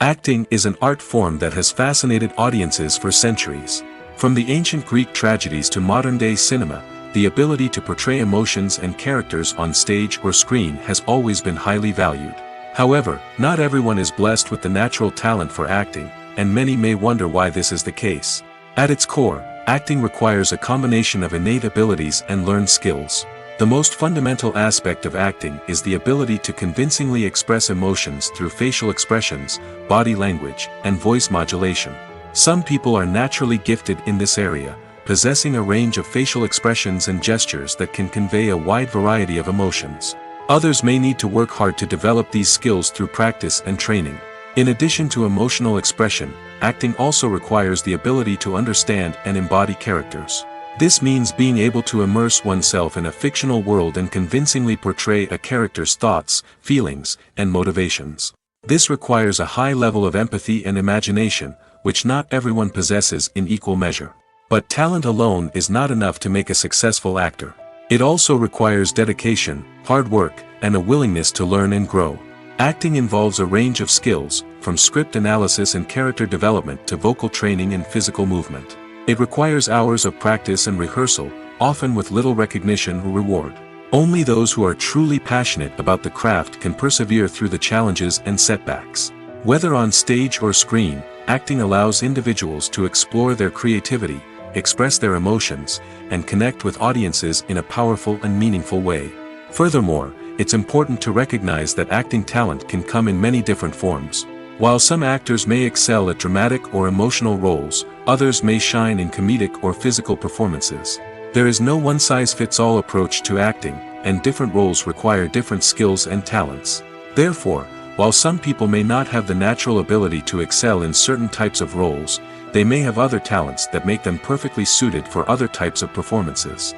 Acting is an art form that has fascinated audiences for centuries. From the ancient Greek tragedies to modern-day cinema, the ability to portray emotions and characters on stage or screen has always been highly valued. However, not everyone is blessed with the natural talent for acting, and many may wonder why this is the case. At its core, acting requires a combination of innate abilities and learned skills. The most fundamental aspect of acting is the ability to convincingly express emotions through facial expressions, body language, and voice modulation. Some people are naturally gifted in this area, possessing a range of facial expressions and gestures that can convey a wide variety of emotions. Others may need to work hard to develop these skills through practice and training. In addition to emotional expression, acting also requires the ability to understand and embody characters. This means being able to immerse oneself in a fictional world and convincingly portray a character's thoughts, feelings, and motivations. This requires a high level of empathy and imagination, which not everyone possesses in equal measure. But talent alone is not enough to make a successful actor. It also requires dedication, hard work, and a willingness to learn and grow. Acting involves a range of skills, from script analysis and character development to vocal training and physical movement. It requires hours of practice and rehearsal, often with little recognition or reward. Only those who are truly passionate about the craft can persevere through the challenges and setbacks. Whether on stage or screen, acting allows individuals to explore their creativity, express their emotions, and connect with audiences in a powerful and meaningful way. Furthermore, it's important to recognize that acting talent can come in many different forms. While some actors may excel at dramatic or emotional roles, others may shine in comedic or physical performances. There is no one-size-fits-all approach to acting, and different roles require different skills and talents. Therefore, while some people may not have the natural ability to excel in certain types of roles, they may have other talents that make them perfectly suited for other types of performances.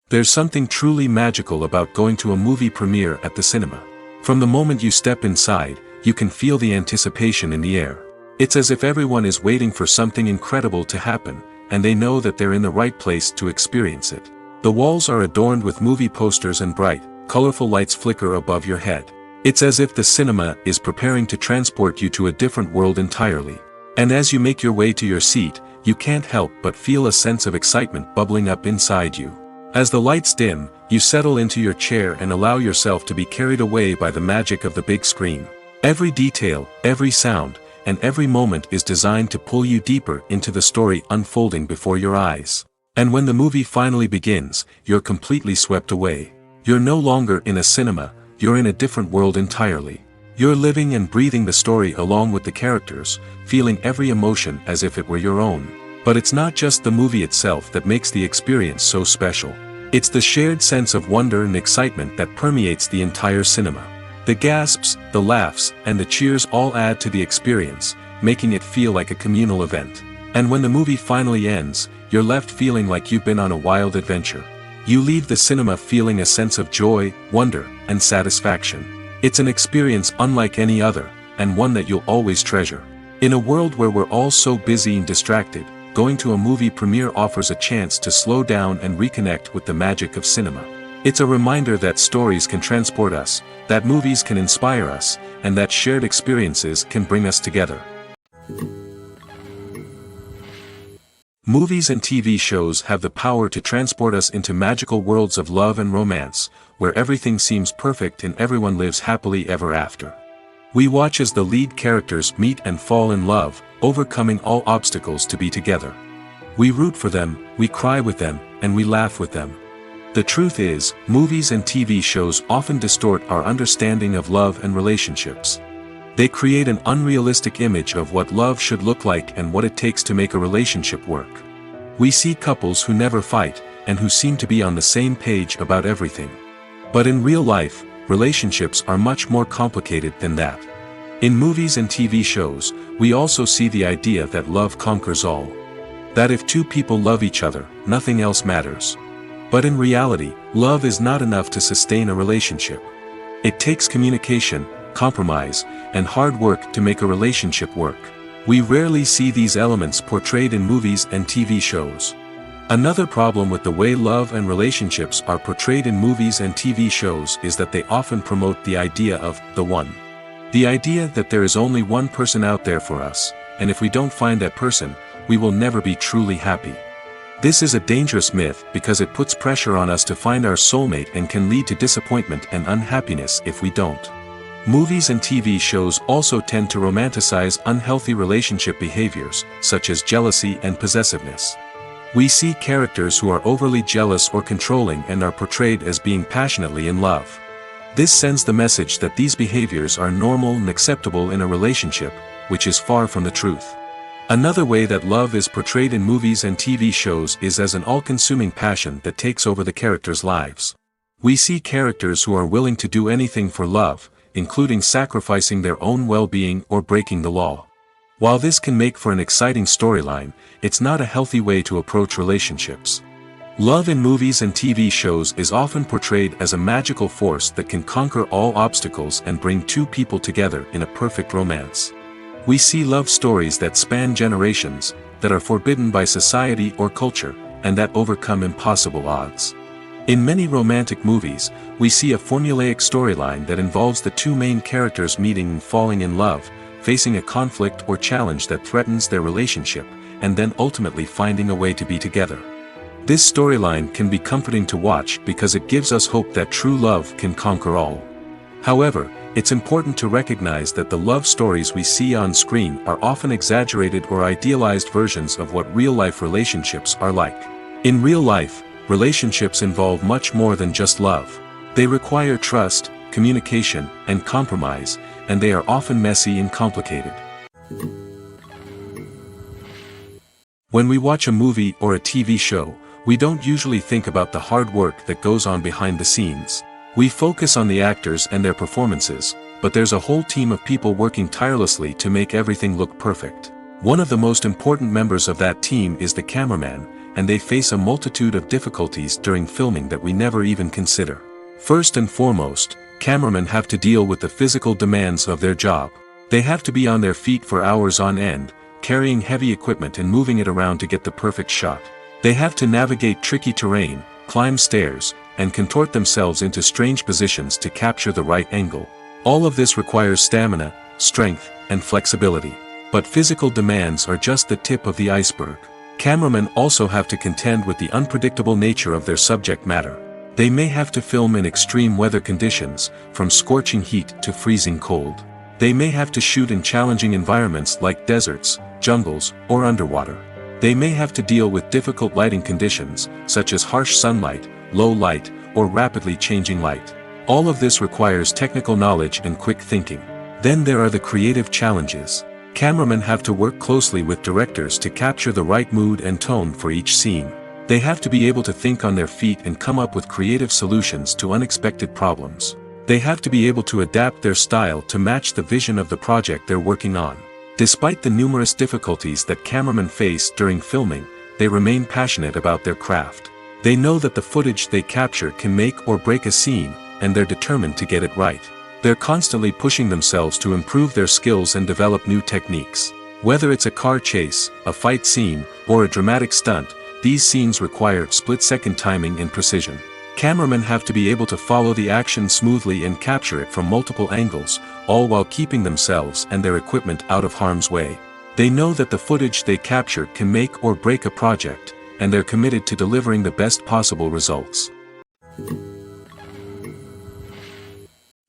There's something truly magical about going to a movie premiere at the cinema. From the moment you step inside, you can feel the anticipation in the air. It's as if everyone is waiting for something incredible to happen, and they know that they're in the right place to experience it. The walls are adorned with movie posters and bright, colorful lights flicker above your head. It's as if the cinema is preparing to transport you to a different world entirely. And as you make your way to your seat, you can't help but feel a sense of excitement bubbling up inside you. As the lights dim, you settle into your chair and allow yourself to be carried away by the magic of the big screen. Every detail, every sound, and every moment is designed to pull you deeper into the story unfolding before your eyes. And when the movie finally begins, you're completely swept away. You're no longer in a cinema, you're in a different world entirely. You're living and breathing the story along with the characters, feeling every emotion as if it were your own. But it's not just the movie itself that makes the experience so special. It's the shared sense of wonder and excitement that permeates the entire cinema. The gasps, the laughs, and the cheers all add to the experience, making it feel like a communal event. And when the movie finally ends, you're left feeling like you've been on a wild adventure. You leave the cinema feeling a sense of joy, wonder, and satisfaction. It's an experience unlike any other, and one that you'll always treasure. In a world where we're all so busy and distracted, going to a movie premiere offers a chance to slow down and reconnect with the magic of cinema. It's a reminder that stories can transport us, that movies can inspire us, and that shared experiences can bring us together. Movies and TV shows have the power to transport us into magical worlds of love and romance, where everything seems perfect and everyone lives happily ever after. We watch as the lead characters meet and fall in love, overcoming all obstacles to be together. We root for them, we cry with them, and we laugh with them. The truth is, movies and TV shows often distort our understanding of love and relationships. They create an unrealistic image of what love should look like and what it takes to make a relationship work. We see couples who never fight, and who seem to be on the same page about everything. But in real life, relationships are much more complicated than that. In movies and TV shows, we also see the idea that love conquers all. That if two people love each other, nothing else matters. But in reality, love is not enough to sustain a relationship. It takes communication, compromise, and hard work to make a relationship work. We rarely see these elements portrayed in movies and TV shows. Another problem with the way love and relationships are portrayed in movies and TV shows is that they often promote the idea of the one. The idea that there is only one person out there for us, and if we don't find that person, we will never be truly happy. This is a dangerous myth because it puts pressure on us to find our soulmate and can lead to disappointment and unhappiness if we don't. Movies and TV shows also tend to romanticize unhealthy relationship behaviors, such as jealousy and possessiveness. We see characters who are overly jealous or controlling and are portrayed as being passionately in love. This sends the message that these behaviors are normal and acceptable in a relationship, which is far from the truth. Another way that love is portrayed in movies and TV shows is as an all-consuming passion that takes over the characters' lives. We see characters who are willing to do anything for love, including sacrificing their own well-being or breaking the law. While this can make for an exciting storyline, it's not a healthy way to approach relationships. Love in movies and TV shows is often portrayed as a magical force that can conquer all obstacles and bring two people together in a perfect romance. We see love stories that span generations, that are forbidden by society or culture, and that overcome impossible odds. In many romantic movies, we see a formulaic storyline that involves the two main characters meeting and falling in love, facing a conflict or challenge that threatens their relationship, and then ultimately finding a way to be together. This storyline can be comforting to watch because it gives us hope that true love can conquer all. However, it's important to recognize that the love stories we see on screen are often exaggerated or idealized versions of what real-life relationships are like. In real life, relationships involve much more than just love. They require trust, communication, and compromise, and they are often messy and complicated. When we watch a movie or a TV show, we don't usually think about the hard work that goes on behind the scenes. We focus on the actors and their performances, but there's a whole team of people working tirelessly to make everything look perfect. One of the most important members of that team is the cameraman, and they face a multitude of difficulties during filming that we never even consider. First and foremost, cameramen have to deal with the physical demands of their job. They have to be on their feet for hours on end, carrying heavy equipment and moving it around to get the perfect shot. They have to navigate tricky terrain, climb stairs, and contort themselves into strange positions to capture the right angle. All of this requires stamina, strength, and flexibility. But physical demands are just the tip of the iceberg. Cameramen also have to contend with the unpredictable nature of their subject matter. They may have to film in extreme weather conditions, from scorching heat to freezing cold. They may have to shoot in challenging environments like deserts, jungles, or underwater. They may have to deal with difficult lighting conditions, such as harsh sunlight, low light, or rapidly changing light. All of this requires technical knowledge and quick thinking. Then there are the creative challenges. Cameramen have to work closely with directors to capture the right mood and tone for each scene. They have to be able to think on their feet and come up with creative solutions to unexpected problems. They have to be able to adapt their style to match the vision of the project they're working on. Despite the numerous difficulties that cameramen face during filming, they remain passionate about their craft. They know that the footage they capture can make or break a scene, and they're determined to get it right. They're constantly pushing themselves to improve their skills and develop new techniques. Whether it's a car chase, a fight scene, or a dramatic stunt, these scenes require split-second timing and precision. Cameramen have to be able to follow the action smoothly and capture it from multiple angles, all while keeping themselves and their equipment out of harm's way. They know that the footage they capture can make or break a project, and they're committed to delivering the best possible results.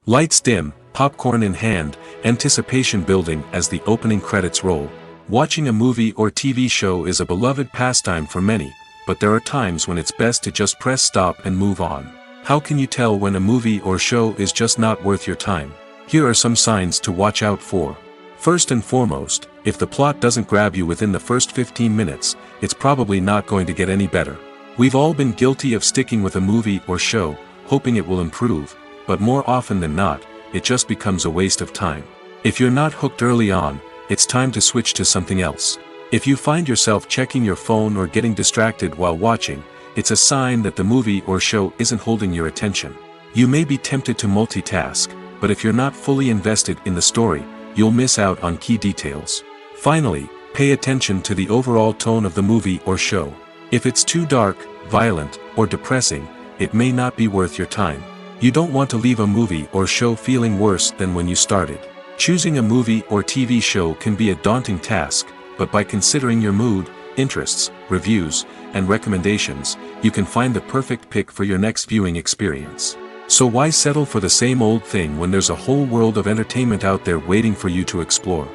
Lights dim, popcorn in hand, anticipation building as the opening credits roll. Watching a movie or TV show is a beloved pastime for many, but there are times when it's best to just press stop and move on. How can you tell when a movie or show is just not worth your time? Here are some signs to watch out for. First and foremost, if the plot doesn't grab you within the first 15 minutes, it's probably not going to get any better. We've all been guilty of sticking with a movie or show, hoping it will improve, but more often than not, it just becomes a waste of time. If you're not hooked early on, it's time to switch to something else. If you find yourself checking your phone or getting distracted while watching, it's a sign that the movie or show isn't holding your attention. You may be tempted to multitask, but if you're not fully invested in the story, you'll miss out on key details. Finally, pay attention to the overall tone of the movie or show. If it's too dark, violent, or depressing, it may not be worth your time. You don't want to leave a movie or show feeling worse than when you started. Choosing a movie or TV show can be a daunting task, but by considering your mood, interests, reviews, and recommendations, you can find the perfect pick for your next viewing experience. So why settle for the same old thing when there's a whole world of entertainment out there waiting for you to explore?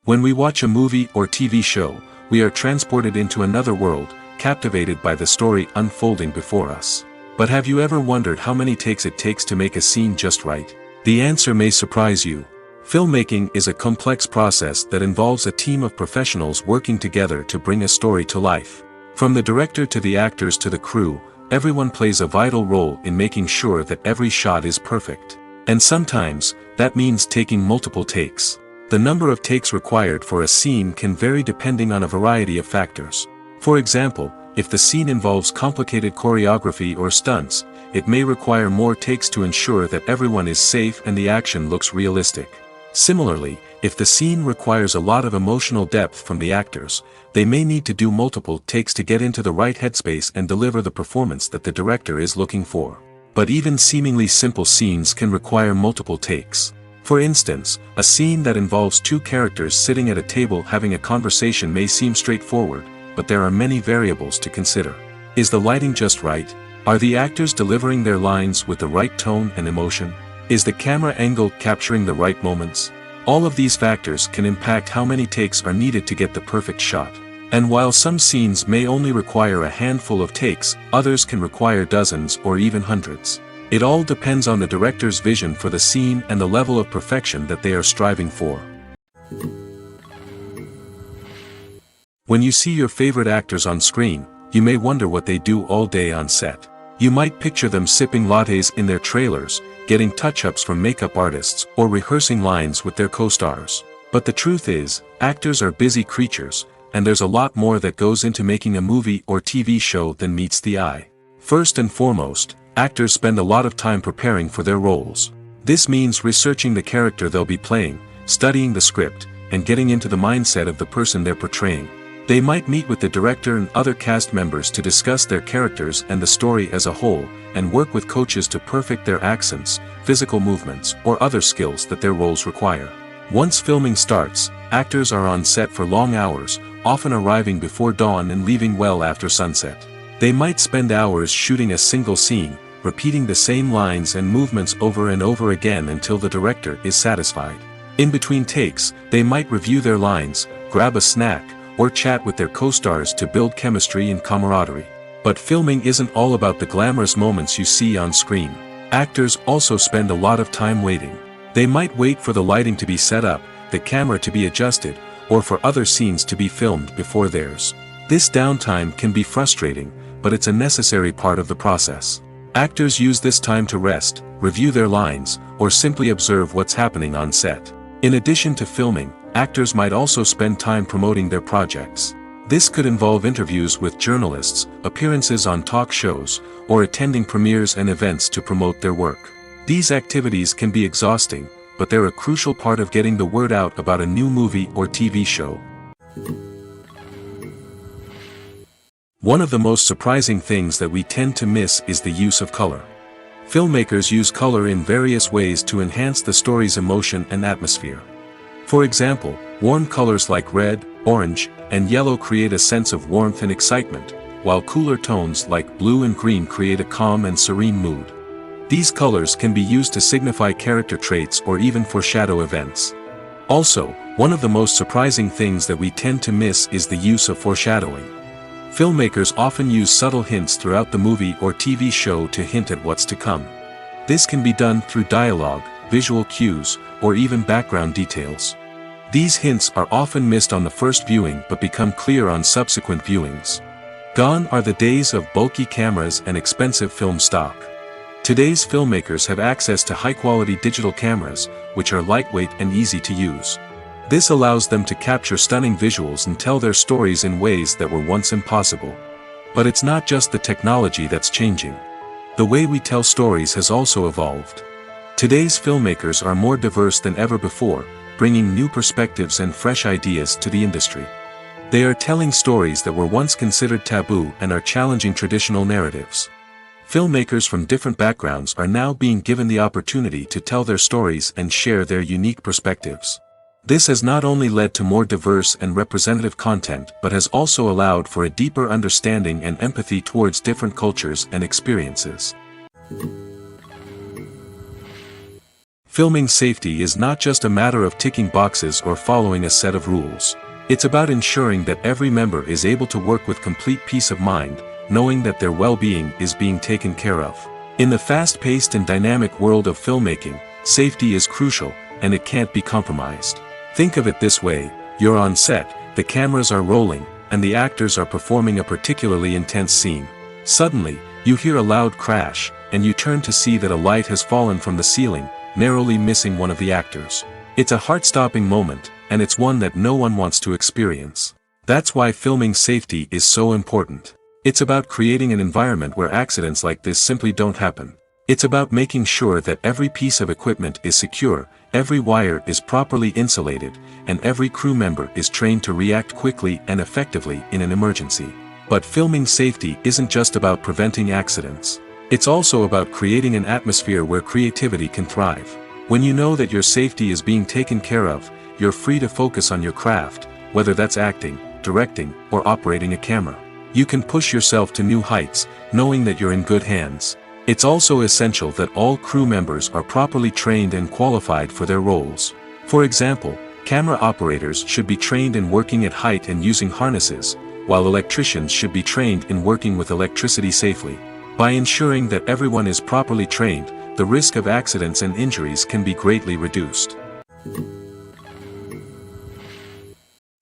When we watch a movie or TV show, we are transported into another world, captivated by the story unfolding before us. But have you ever wondered how many takes it takes to make a scene just right? The answer may surprise you. Filmmaking is a complex process that involves a team of professionals working together to bring a story to life. From the director to the actors to the crew, everyone plays a vital role in making sure that every shot is perfect. And sometimes, that means taking multiple takes. The number of takes required for a scene can vary depending on a variety of factors. For example, if the scene involves complicated choreography or stunts, it may require more takes to ensure that everyone is safe and the action looks realistic. Similarly, if the scene requires a lot of emotional depth from the actors, they may need to do multiple takes to get into the right headspace and deliver the performance that the director is looking for. But even seemingly simple scenes can require multiple takes. For instance, a scene that involves two characters sitting at a table having a conversation may seem straightforward, but there are many variables to consider. Is the lighting just right? Are the actors delivering their lines with the right tone and emotion? Is the camera angle capturing the right moments? All of these factors can impact how many takes are needed to get the perfect shot. And while some scenes may only require a handful of takes, others can require dozens or even hundreds. It all depends on the director's vision for the scene and the level of perfection that they are striving for. When you see your favorite actors on screen, you may wonder what they do all day on set. You might picture them sipping lattes in their trailers, getting touch-ups from makeup artists, or rehearsing lines with their co-stars. But the truth is, actors are busy creatures, and there's a lot more that goes into making a movie or TV show than meets the eye. First and foremost, actors spend a lot of time preparing for their roles. This means researching the character they'll be playing, studying the script, and getting into the mindset of the person they're portraying. They might meet with the director and other cast members to discuss their characters and the story as a whole, and work with coaches to perfect their accents, physical movements, or other skills that their roles require. Once filming starts, actors are on set for long hours, often arriving before dawn and leaving well after sunset. They might spend hours shooting a single scene, repeating the same lines and movements over and over again until the director is satisfied. In between takes, they might review their lines, grab a snack, or chat with their co-stars to build chemistry and camaraderie. But filming isn't all about the glamorous moments you see on screen. Actors also spend a lot of time waiting. They might wait for the lighting to be set up, the camera to be adjusted, or for other scenes to be filmed before theirs. This downtime can be frustrating, but it's a necessary part of the process. Actors use this time to rest, review their lines, or simply observe what's happening on set. In addition to filming, actors might also spend time promoting their projects. This could involve interviews with journalists, appearances on talk shows, or attending premieres and events to promote their work. These activities can be exhausting, but they're a crucial part of getting the word out about a new movie or TV show. One of the most surprising things that we tend to miss is the use of color. Filmmakers use color in various ways to enhance the story's emotion and atmosphere. For example, warm colors like red, orange, and yellow create a sense of warmth and excitement, while cooler tones like blue and green create a calm and serene mood. These colors can be used to signify character traits or even foreshadow events. Also, one of the most surprising things that we tend to miss is the use of foreshadowing. Filmmakers often use subtle hints throughout the movie or TV show to hint at what's to come. This can be done through dialogue, visual cues, or even background details. These hints are often missed on the first viewing but become clear on subsequent viewings. Gone are the days of bulky cameras and expensive film stock. Today's filmmakers have access to high-quality digital cameras, which are lightweight and easy to use. This allows them to capture stunning visuals and tell their stories in ways that were once impossible. But it's not just the technology that's changing. The way we tell stories has also evolved. Today's filmmakers are more diverse than ever before, bringing new perspectives and fresh ideas to the industry. They are telling stories that were once considered taboo and are challenging traditional narratives. Filmmakers from different backgrounds are now being given the opportunity to tell their stories and share their unique perspectives. This has not only led to more diverse and representative content but has also allowed for a deeper understanding and empathy towards different cultures and experiences. Filming safety is not just a matter of ticking boxes or following a set of rules. It's about ensuring that every member is able to work with complete peace of mind, knowing that their well-being is being taken care of. In the fast-paced and dynamic world of filmmaking, safety is crucial, and it can't be compromised. Think of it this way: you're on set, the cameras are rolling, and the actors are performing a particularly intense scene. Suddenly, you hear a loud crash, and you turn to see that a light has fallen from the ceiling, narrowly missing one of the actors. It's a heart-stopping moment, and it's one that no one wants to experience. That's why filming safety is so important. It's about creating an environment where accidents like this simply don't happen. It's about making sure that every piece of equipment is secure, every wire is properly insulated, and every crew member is trained to react quickly and effectively in an emergency. But filming safety isn't just about preventing accidents. It's also about creating an atmosphere where creativity can thrive. When you know that your safety is being taken care of, you're free to focus on your craft, whether that's acting, directing, or operating a camera. You can push yourself to new heights, knowing that you're in good hands. It's also essential that all crew members are properly trained and qualified for their roles. For example, camera operators should be trained in working at height and using harnesses, while electricians should be trained in working with electricity safely. By ensuring that everyone is properly trained, the risk of accidents and injuries can be greatly reduced.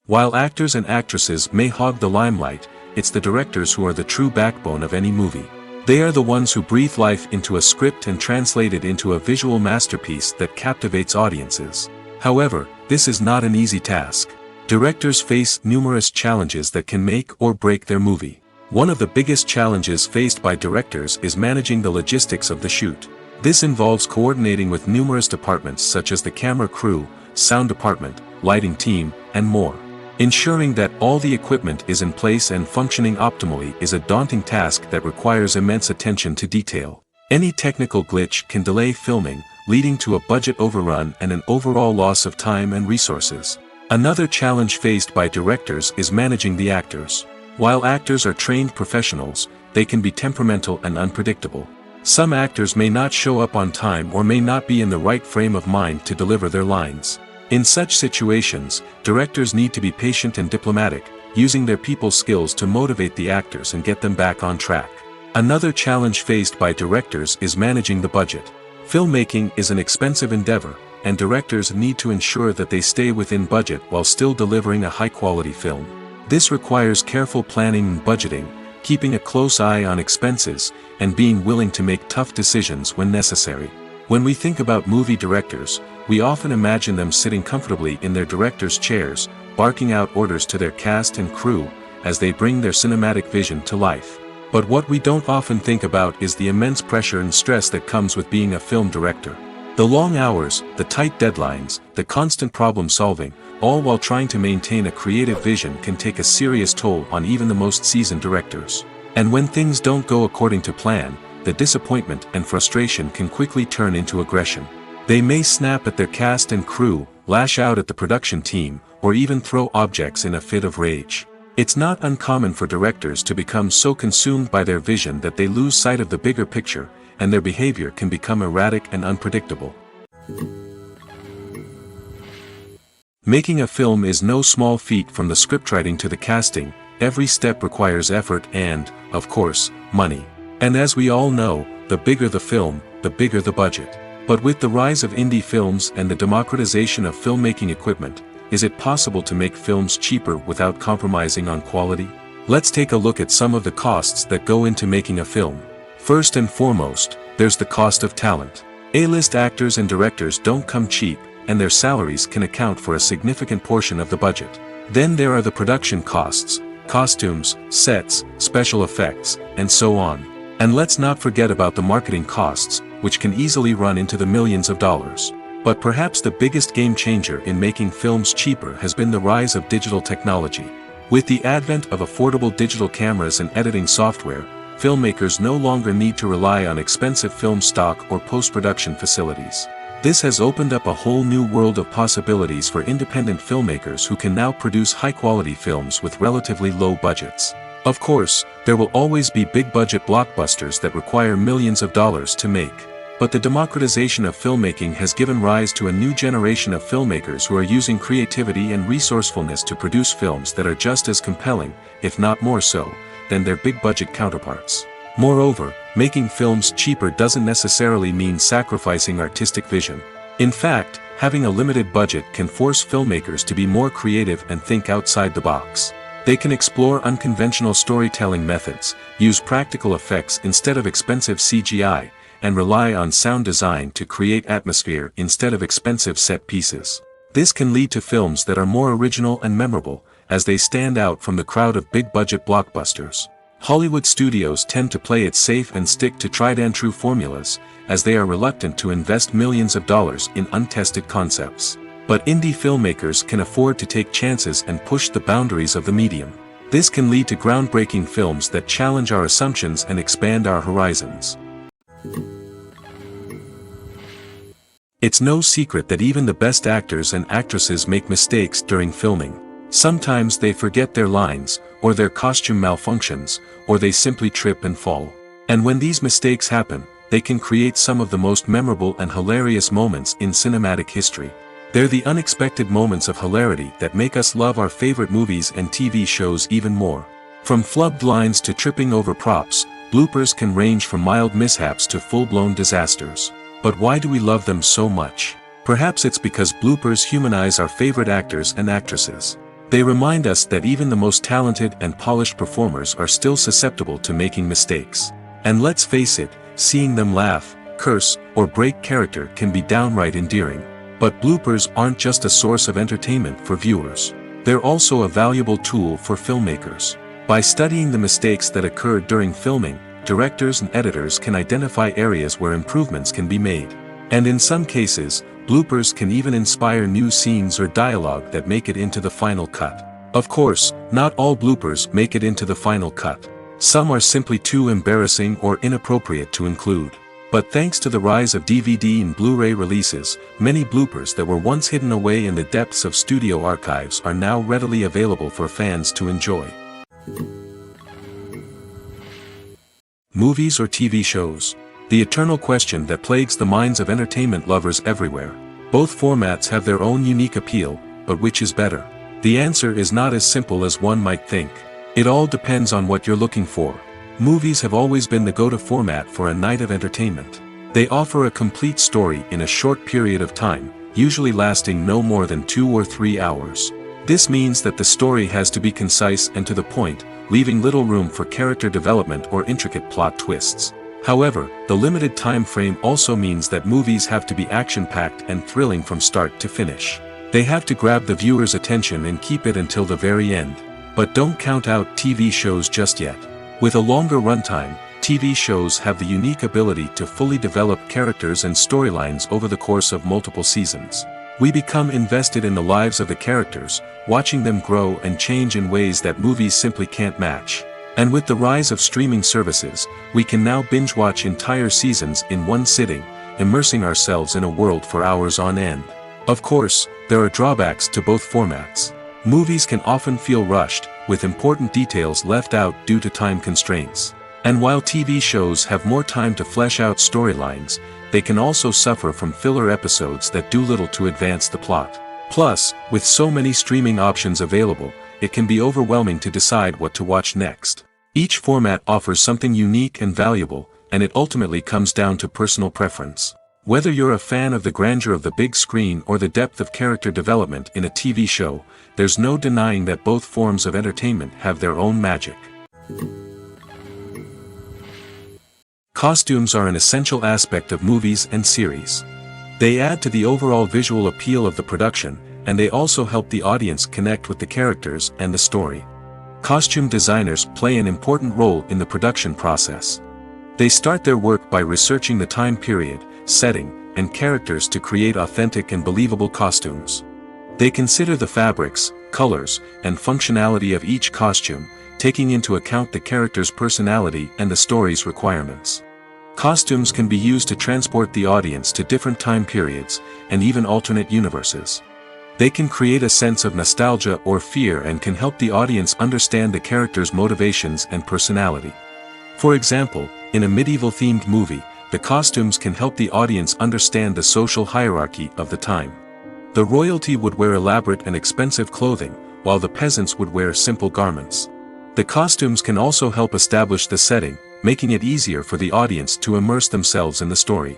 While actors and actresses may hog the limelight, it's the directors who are the true backbone of any movie. They are the ones who breathe life into a script and translate it into a visual masterpiece that captivates audiences. However, this is not an easy task. Directors face numerous challenges that can make or break their movie. One of the biggest challenges faced by directors is managing the logistics of the shoot. This involves coordinating with numerous departments such as the camera crew, sound department, lighting team, and more. Ensuring that all the equipment is in place and functioning optimally is a daunting task that requires immense attention to detail. Any technical glitch can delay filming, leading to a budget overrun and an overall loss of time and resources. Another challenge faced by directors is managing the actors. While actors are trained professionals, they can be temperamental and unpredictable. Some actors may not show up on time or may not be in the right frame of mind to deliver their lines. In such situations, directors need to be patient and diplomatic, using their people skills to motivate the actors and get them back on track. Another challenge faced by directors is managing the budget. Filmmaking is an expensive endeavor, and directors need to ensure that they stay within budget while still delivering a high-quality film. This requires careful planning and budgeting, keeping a close eye on expenses, and being willing to make tough decisions when necessary. When we think about movie directors, we often imagine them sitting comfortably in their director's chairs, barking out orders to their cast and crew, as they bring their cinematic vision to life. But what we don't often think about is the immense pressure and stress that comes with being a film director. The long hours, the tight deadlines, the constant problem solving, all while trying to maintain a creative vision can take a serious toll on even the most seasoned directors. And when things don't go according to plan, the disappointment and frustration can quickly turn into aggression. They may snap at their cast and crew, lash out at the production team, or even throw objects in a fit of rage. It's not uncommon for directors to become so consumed by their vision that they lose sight of the bigger picture, and their behavior can become erratic and unpredictable. Making a film is no small feat. From the scriptwriting to the casting, every step requires effort and, of course, money. And as we all know, the bigger the film, the bigger the budget. But with the rise of indie films and the democratization of filmmaking equipment, is it possible to make films cheaper without compromising on quality? Let's take a look at some of the costs that go into making a film. First and foremost, there's the cost of talent. A-list actors and directors don't come cheap, and their salaries can account for a significant portion of the budget. Then there are the production costs, costumes, sets, special effects, and so on. And let's not forget about the marketing costs, which can easily run into the millions of dollars. But perhaps the biggest game changer in making films cheaper has been the rise of digital technology. With the advent of affordable digital cameras and editing software, filmmakers no longer need to rely on expensive film stock or post-production facilities. This has opened up a whole new world of possibilities for independent filmmakers who can now produce high-quality films with relatively low budgets. Of course, there will always be big-budget blockbusters that require millions of dollars to make. But the democratization of filmmaking has given rise to a new generation of filmmakers who are using creativity and resourcefulness to produce films that are just as compelling, if not more so, than their big-budget counterparts. Moreover, making films cheaper doesn't necessarily mean sacrificing artistic vision. In fact, having a limited budget can force filmmakers to be more creative and think outside the box. They can explore unconventional storytelling methods, use practical effects instead of expensive CGI, and rely on sound design to create atmosphere instead of expensive set pieces. This can lead to films that are more original and memorable, as they stand out from the crowd of big-budget blockbusters. Hollywood studios tend to play it safe and stick to tried-and-true formulas, as they are reluctant to invest millions of dollars in untested concepts. But indie filmmakers can afford to take chances and push the boundaries of the medium. This can lead to groundbreaking films that challenge our assumptions and expand our horizons. It's no secret that even the best actors and actresses make mistakes during filming. Sometimes they forget their lines, or their costume malfunctions, or they simply trip and fall. And when these mistakes happen, they can create some of the most memorable and hilarious moments in cinematic history. They're the unexpected moments of hilarity that make us love our favorite movies and TV shows even more. From flubbed lines to tripping over props, bloopers can range from mild mishaps to full-blown disasters. But why do we love them so much? Perhaps it's because bloopers humanize our favorite actors and actresses. They remind us that even the most talented and polished performers are still susceptible to making mistakes. And let's face it, seeing them laugh, curse, or break character can be downright endearing. But bloopers aren't just a source of entertainment for viewers. They're also a valuable tool for filmmakers. By studying the mistakes that occurred during filming, directors and editors can identify areas where improvements can be made. And in some cases, bloopers can even inspire new scenes or dialogue that make it into the final cut. Of course, not all bloopers make it into the final cut. Some are simply too embarrassing or inappropriate to include. But thanks to the rise of DVD and Blu-ray releases, many bloopers that were once hidden away in the depths of studio archives are now readily available for fans to enjoy. Movies or TV shows? The eternal question that plagues the minds of entertainment lovers everywhere. Both formats have their own unique appeal, but which is better? The answer is not as simple as one might think. It all depends on what you're looking for. Movies have always been the go-to format for a night of entertainment. They offer a complete story in a short period of time, usually lasting no more than 2 or 3 hours. This means that the story has to be concise and to the point, leaving little room for character development or intricate plot twists. However, the limited time frame also means that movies have to be action-packed and thrilling from start to finish. They have to grab the viewer's attention and keep it until the very end. But don't count out TV shows just yet. With a longer runtime, TV shows have the unique ability to fully develop characters and storylines over the course of multiple seasons. We become invested in the lives of the characters, watching them grow and change in ways that movies simply can't match. And with the rise of streaming services, we can now binge-watch entire seasons in one sitting, immersing ourselves in a world for hours on end. Of course, there are drawbacks to both formats. Movies can often feel rushed, with important details left out due to time constraints. And while TV shows have more time to flesh out storylines, they can also suffer from filler episodes that do little to advance the plot. Plus, with so many streaming options available, it can be overwhelming to decide what to watch next. Each format offers something unique and valuable, and it ultimately comes down to personal preference. Whether you're a fan of the grandeur of the big screen or the depth of character development in a TV show, there's no denying that both forms of entertainment have their own magic. Costumes are an essential aspect of movies and series. They add to the overall visual appeal of the production, and they also help the audience connect with the characters and the story. Costume designers play an important role in the production process. They start their work by researching the time period, setting, and characters to create authentic and believable costumes. They consider the fabrics, colors, and functionality of each costume, taking into account the character's personality and the story's requirements. Costumes can be used to transport the audience to different time periods, and even alternate universes. They can create a sense of nostalgia or fear and can help the audience understand the character's motivations and personality. For example, in a medieval-themed movie, the costumes can help the audience understand the social hierarchy of the time. The royalty would wear elaborate and expensive clothing, while the peasants would wear simple garments. The costumes can also help establish the setting, making it easier for the audience to immerse themselves in the story.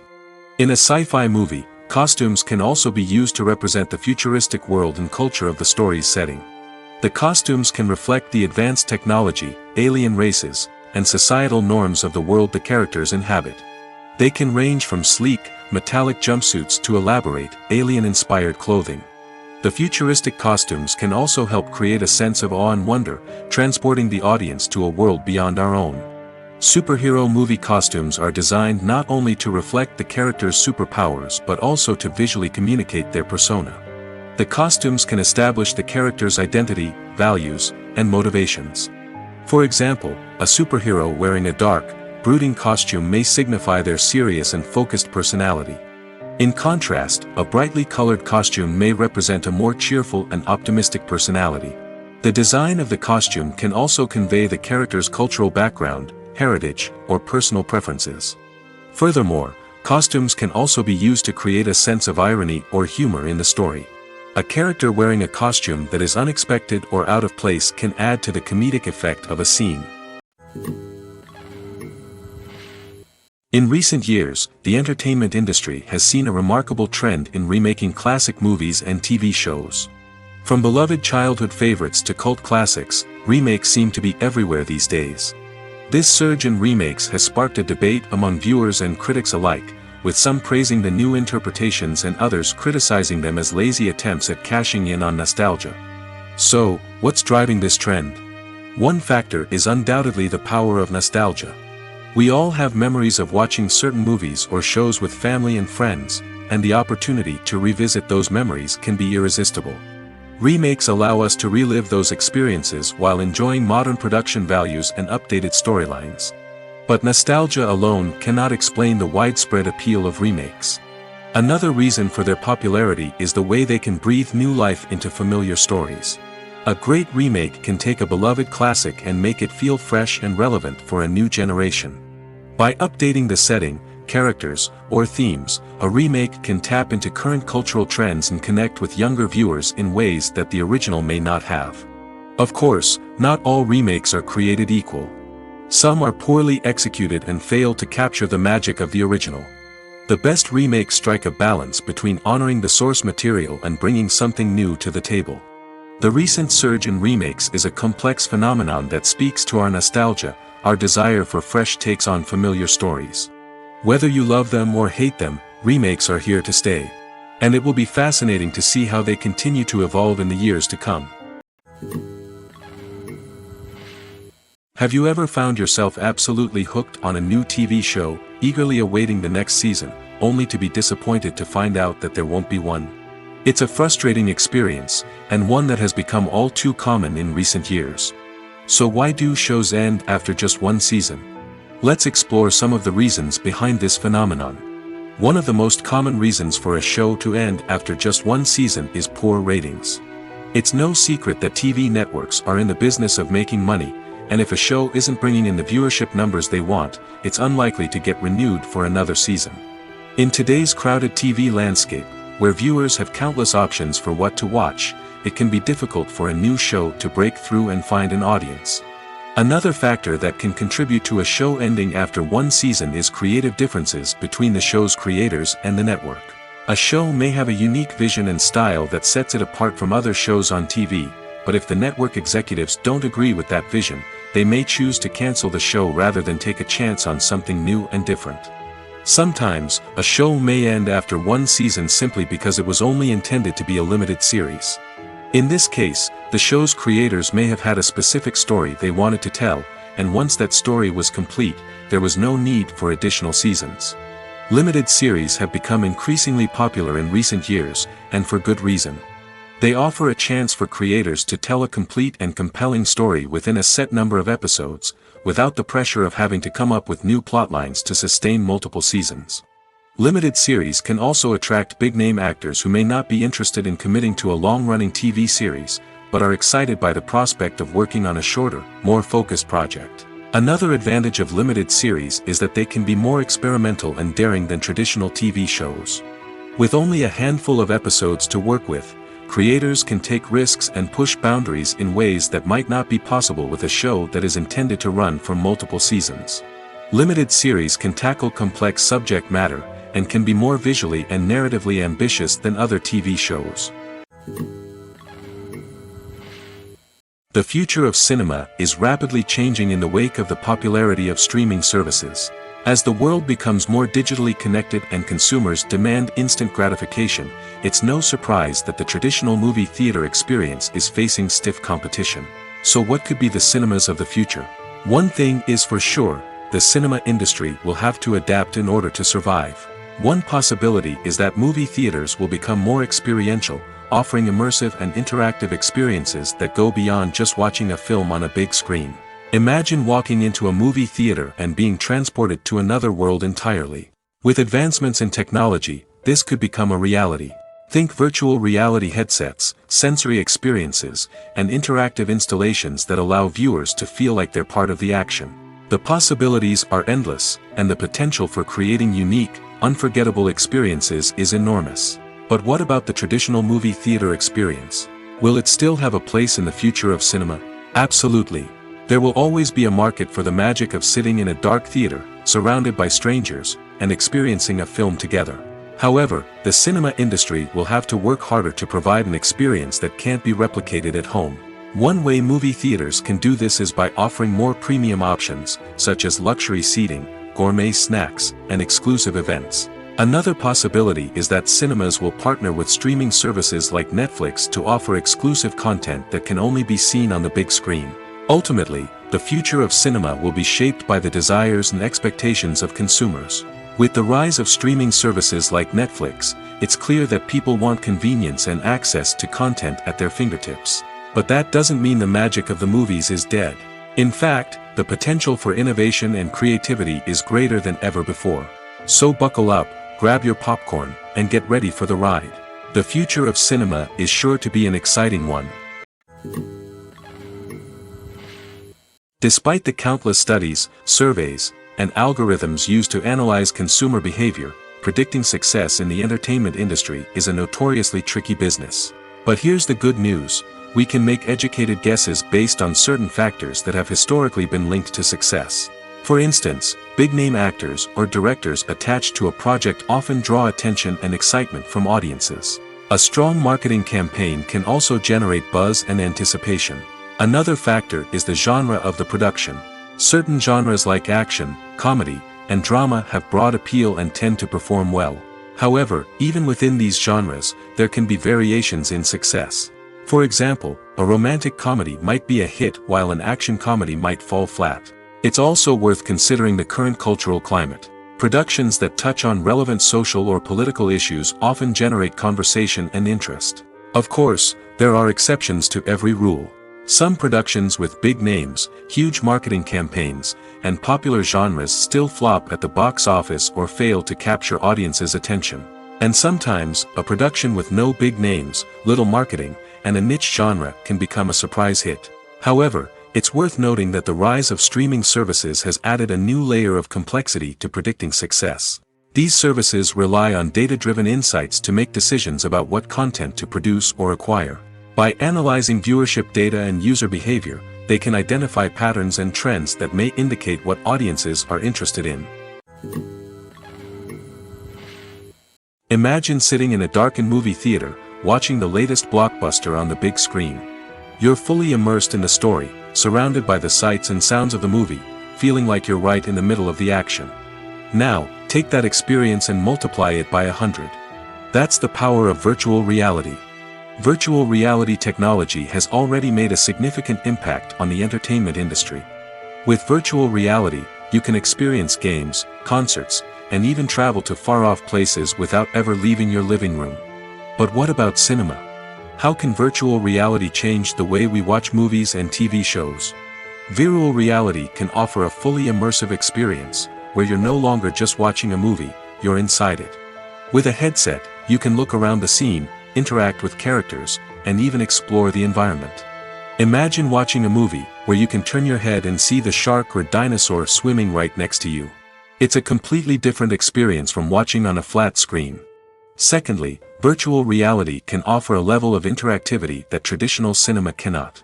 In a sci-fi movie, costumes can also be used to represent the futuristic world and culture of the story's setting. The costumes can reflect the advanced technology, alien races, and societal norms of the world the characters inhabit. They can range from sleek, metallic jumpsuits to elaborate, alien-inspired clothing. The futuristic costumes can also help create a sense of awe and wonder, transporting the audience to a world beyond our own. Superhero movie costumes are designed not only to reflect the character's superpowers but also to visually communicate their persona. The costumes can establish the character's identity, values, and motivations. For example, a superhero wearing a dark, brooding costume may signify their serious and focused personality. In contrast, a brightly colored costume may represent a more cheerful and optimistic personality. The design of the costume can also convey the character's cultural background, heritage, or personal preferences. Furthermore, costumes can also be used to create a sense of irony or humor in the story. A character wearing a costume that is unexpected or out of place can add to the comedic effect of a scene. In recent years, the entertainment industry has seen a remarkable trend in remaking classic movies and TV shows. From beloved childhood favorites to cult classics, remakes seem to be everywhere these days. This surge in remakes has sparked a debate among viewers and critics alike, with some praising the new interpretations and others criticizing them as lazy attempts at cashing in on nostalgia. So, what's driving this trend? One factor is undoubtedly the power of nostalgia. We all have memories of watching certain movies or shows with family and friends, and the opportunity to revisit those memories can be irresistible. Remakes allow us to relive those experiences while enjoying modern production values and updated storylines. But nostalgia alone cannot explain the widespread appeal of remakes. Another reason for their popularity is the way they can breathe new life into familiar stories. A great remake can take a beloved classic and make it feel fresh and relevant for a new generation. By updating the setting, characters, or themes, a remake can tap into current cultural trends and connect with younger viewers in ways that the original may not have. Of course, not all remakes are created equal. Some are poorly executed and fail to capture the magic of the original. The best remakes strike a balance between honoring the source material and bringing something new to the table. The recent surge in remakes is a complex phenomenon that speaks to our nostalgia, our desire for fresh takes on familiar stories. Whether you love them or hate them, remakes are here to stay. And it will be fascinating to see how they continue to evolve in the years to come. Have you ever found yourself absolutely hooked on a new TV show, eagerly awaiting the next season, only to be disappointed to find out that there won't be one? It's a frustrating experience, and one that has become all too common in recent years. So why do shows end after just one season? Let's explore some of the reasons behind this phenomenon. One of the most common reasons for a show to end after just one season is poor ratings. It's no secret that TV networks are in the business of making money, and if a show isn't bringing in the viewership numbers they want, it's unlikely to get renewed for another season. In today's crowded TV landscape, where viewers have countless options for what to watch, it can be difficult for a new show to break through and find an audience. Another factor that can contribute to a show ending after one season is creative differences between the show's creators and the network. A show may have a unique vision and style that sets it apart from other shows on TV, but if the network executives don't agree with that vision, they may choose to cancel the show rather than take a chance on something new and different. Sometimes, a show may end after one season simply because it was only intended to be a limited series. In this case, the show's creators may have had a specific story they wanted to tell, and once that story was complete, there was no need for additional seasons. Limited series have become increasingly popular in recent years, and for good reason. They offer a chance for creators to tell a complete and compelling story within a set number of episodes, without the pressure of having to come up with new plotlines to sustain multiple seasons. Limited series can also attract big-name actors who may not be interested in committing to a long-running TV series, but are excited by the prospect of working on a shorter, more focused project. Another advantage of limited series is that they can be more experimental and daring than traditional TV shows. With only a handful of episodes to work with, creators can take risks and push boundaries in ways that might not be possible with a show that is intended to run for multiple seasons. Limited series can tackle complex subject matter, and can be more visually and narratively ambitious than other TV shows. The future of cinema is rapidly changing in the wake of the popularity of streaming services. As the world becomes more digitally connected and consumers demand instant gratification, it's no surprise that the traditional movie theater experience is facing stiff competition. So what could be the cinemas of the future? One thing is for sure, the cinema industry will have to adapt in order to survive. One possibility is that movie theaters will become more experiential, offering immersive and interactive experiences that go beyond just watching a film on a big screen. Imagine walking into a movie theater and being transported to another world entirely. With advancements in technology, this could become a reality. Think virtual reality headsets, sensory experiences, and interactive installations that allow viewers to feel like they're part of the action. The possibilities are endless, and the potential for creating unique, unforgettable experiences is enormous. But what about the traditional movie theater experience? Will it still have a place in the future of cinema? Absolutely. There will always be a market for the magic of sitting in a dark theater, surrounded by strangers, and experiencing a film together. However, the cinema industry will have to work harder to provide an experience that can't be replicated at home. One way movie theaters can do this is by offering more premium options, such as luxury seating, gourmet snacks, and exclusive events. Another possibility is that cinemas will partner with streaming services like Netflix to offer exclusive content that can only be seen on the big screen. Ultimately, the future of cinema will be shaped by the desires and expectations of consumers. With the rise of streaming services like Netflix, it's clear that people want convenience and access to content at their fingertips. But that doesn't mean the magic of the movies is dead. In fact, the potential for innovation and creativity is greater than ever before. So buckle up, grab your popcorn, and get ready for the ride. The future of cinema is sure to be an exciting one. Despite the countless studies, surveys, and algorithms used to analyze consumer behavior, predicting success in the entertainment industry is a notoriously tricky business. But here's the good news: we can make educated guesses based on certain factors that have historically been linked to success. For instance, big-name actors or directors attached to a project often draw attention and excitement from audiences. A strong marketing campaign can also generate buzz and anticipation. Another factor is the genre of the production. Certain genres like action, comedy, and drama have broad appeal and tend to perform well. However, even within these genres, there can be variations in success. For example, a romantic comedy might be a hit while an action comedy might fall flat. It's also worth considering the current cultural climate. Productions that touch on relevant social or political issues often generate conversation and interest. Of course, there are exceptions to every rule. Some productions with big names, huge marketing campaigns, and popular genres still flop at the box office or fail to capture audiences' attention. And sometimes, a production with no big names, little marketing, and a niche genre can become a surprise hit. However, it's worth noting that the rise of streaming services has added a new layer of complexity to predicting success. These services rely on data-driven insights to make decisions about what content to produce or acquire. By analyzing viewership data and user behavior, they can identify patterns and trends that may indicate what audiences are interested in. Imagine sitting in a darkened movie theater, watching the latest blockbuster on the big screen. You're fully immersed in the story, surrounded by the sights and sounds of the movie, feeling like you're right in the middle of the action. Now, take that experience and multiply it by 100. That's the power of virtual reality. Virtual reality technology has already made a significant impact on the entertainment industry. With virtual reality, you can experience games, concerts, and even travel to far-off places without ever leaving your living room. But what about cinema? How can virtual reality change the way we watch movies and TV shows? Virtual reality can offer a fully immersive experience, where you're no longer just watching a movie, you're inside it. With a headset, you can look around the scene, interact with characters, and even explore the environment. Imagine watching a movie, where you can turn your head and see the shark or dinosaur swimming right next to you. It's a completely different experience from watching on a flat screen. Secondly, virtual reality can offer a level of interactivity that traditional cinema cannot.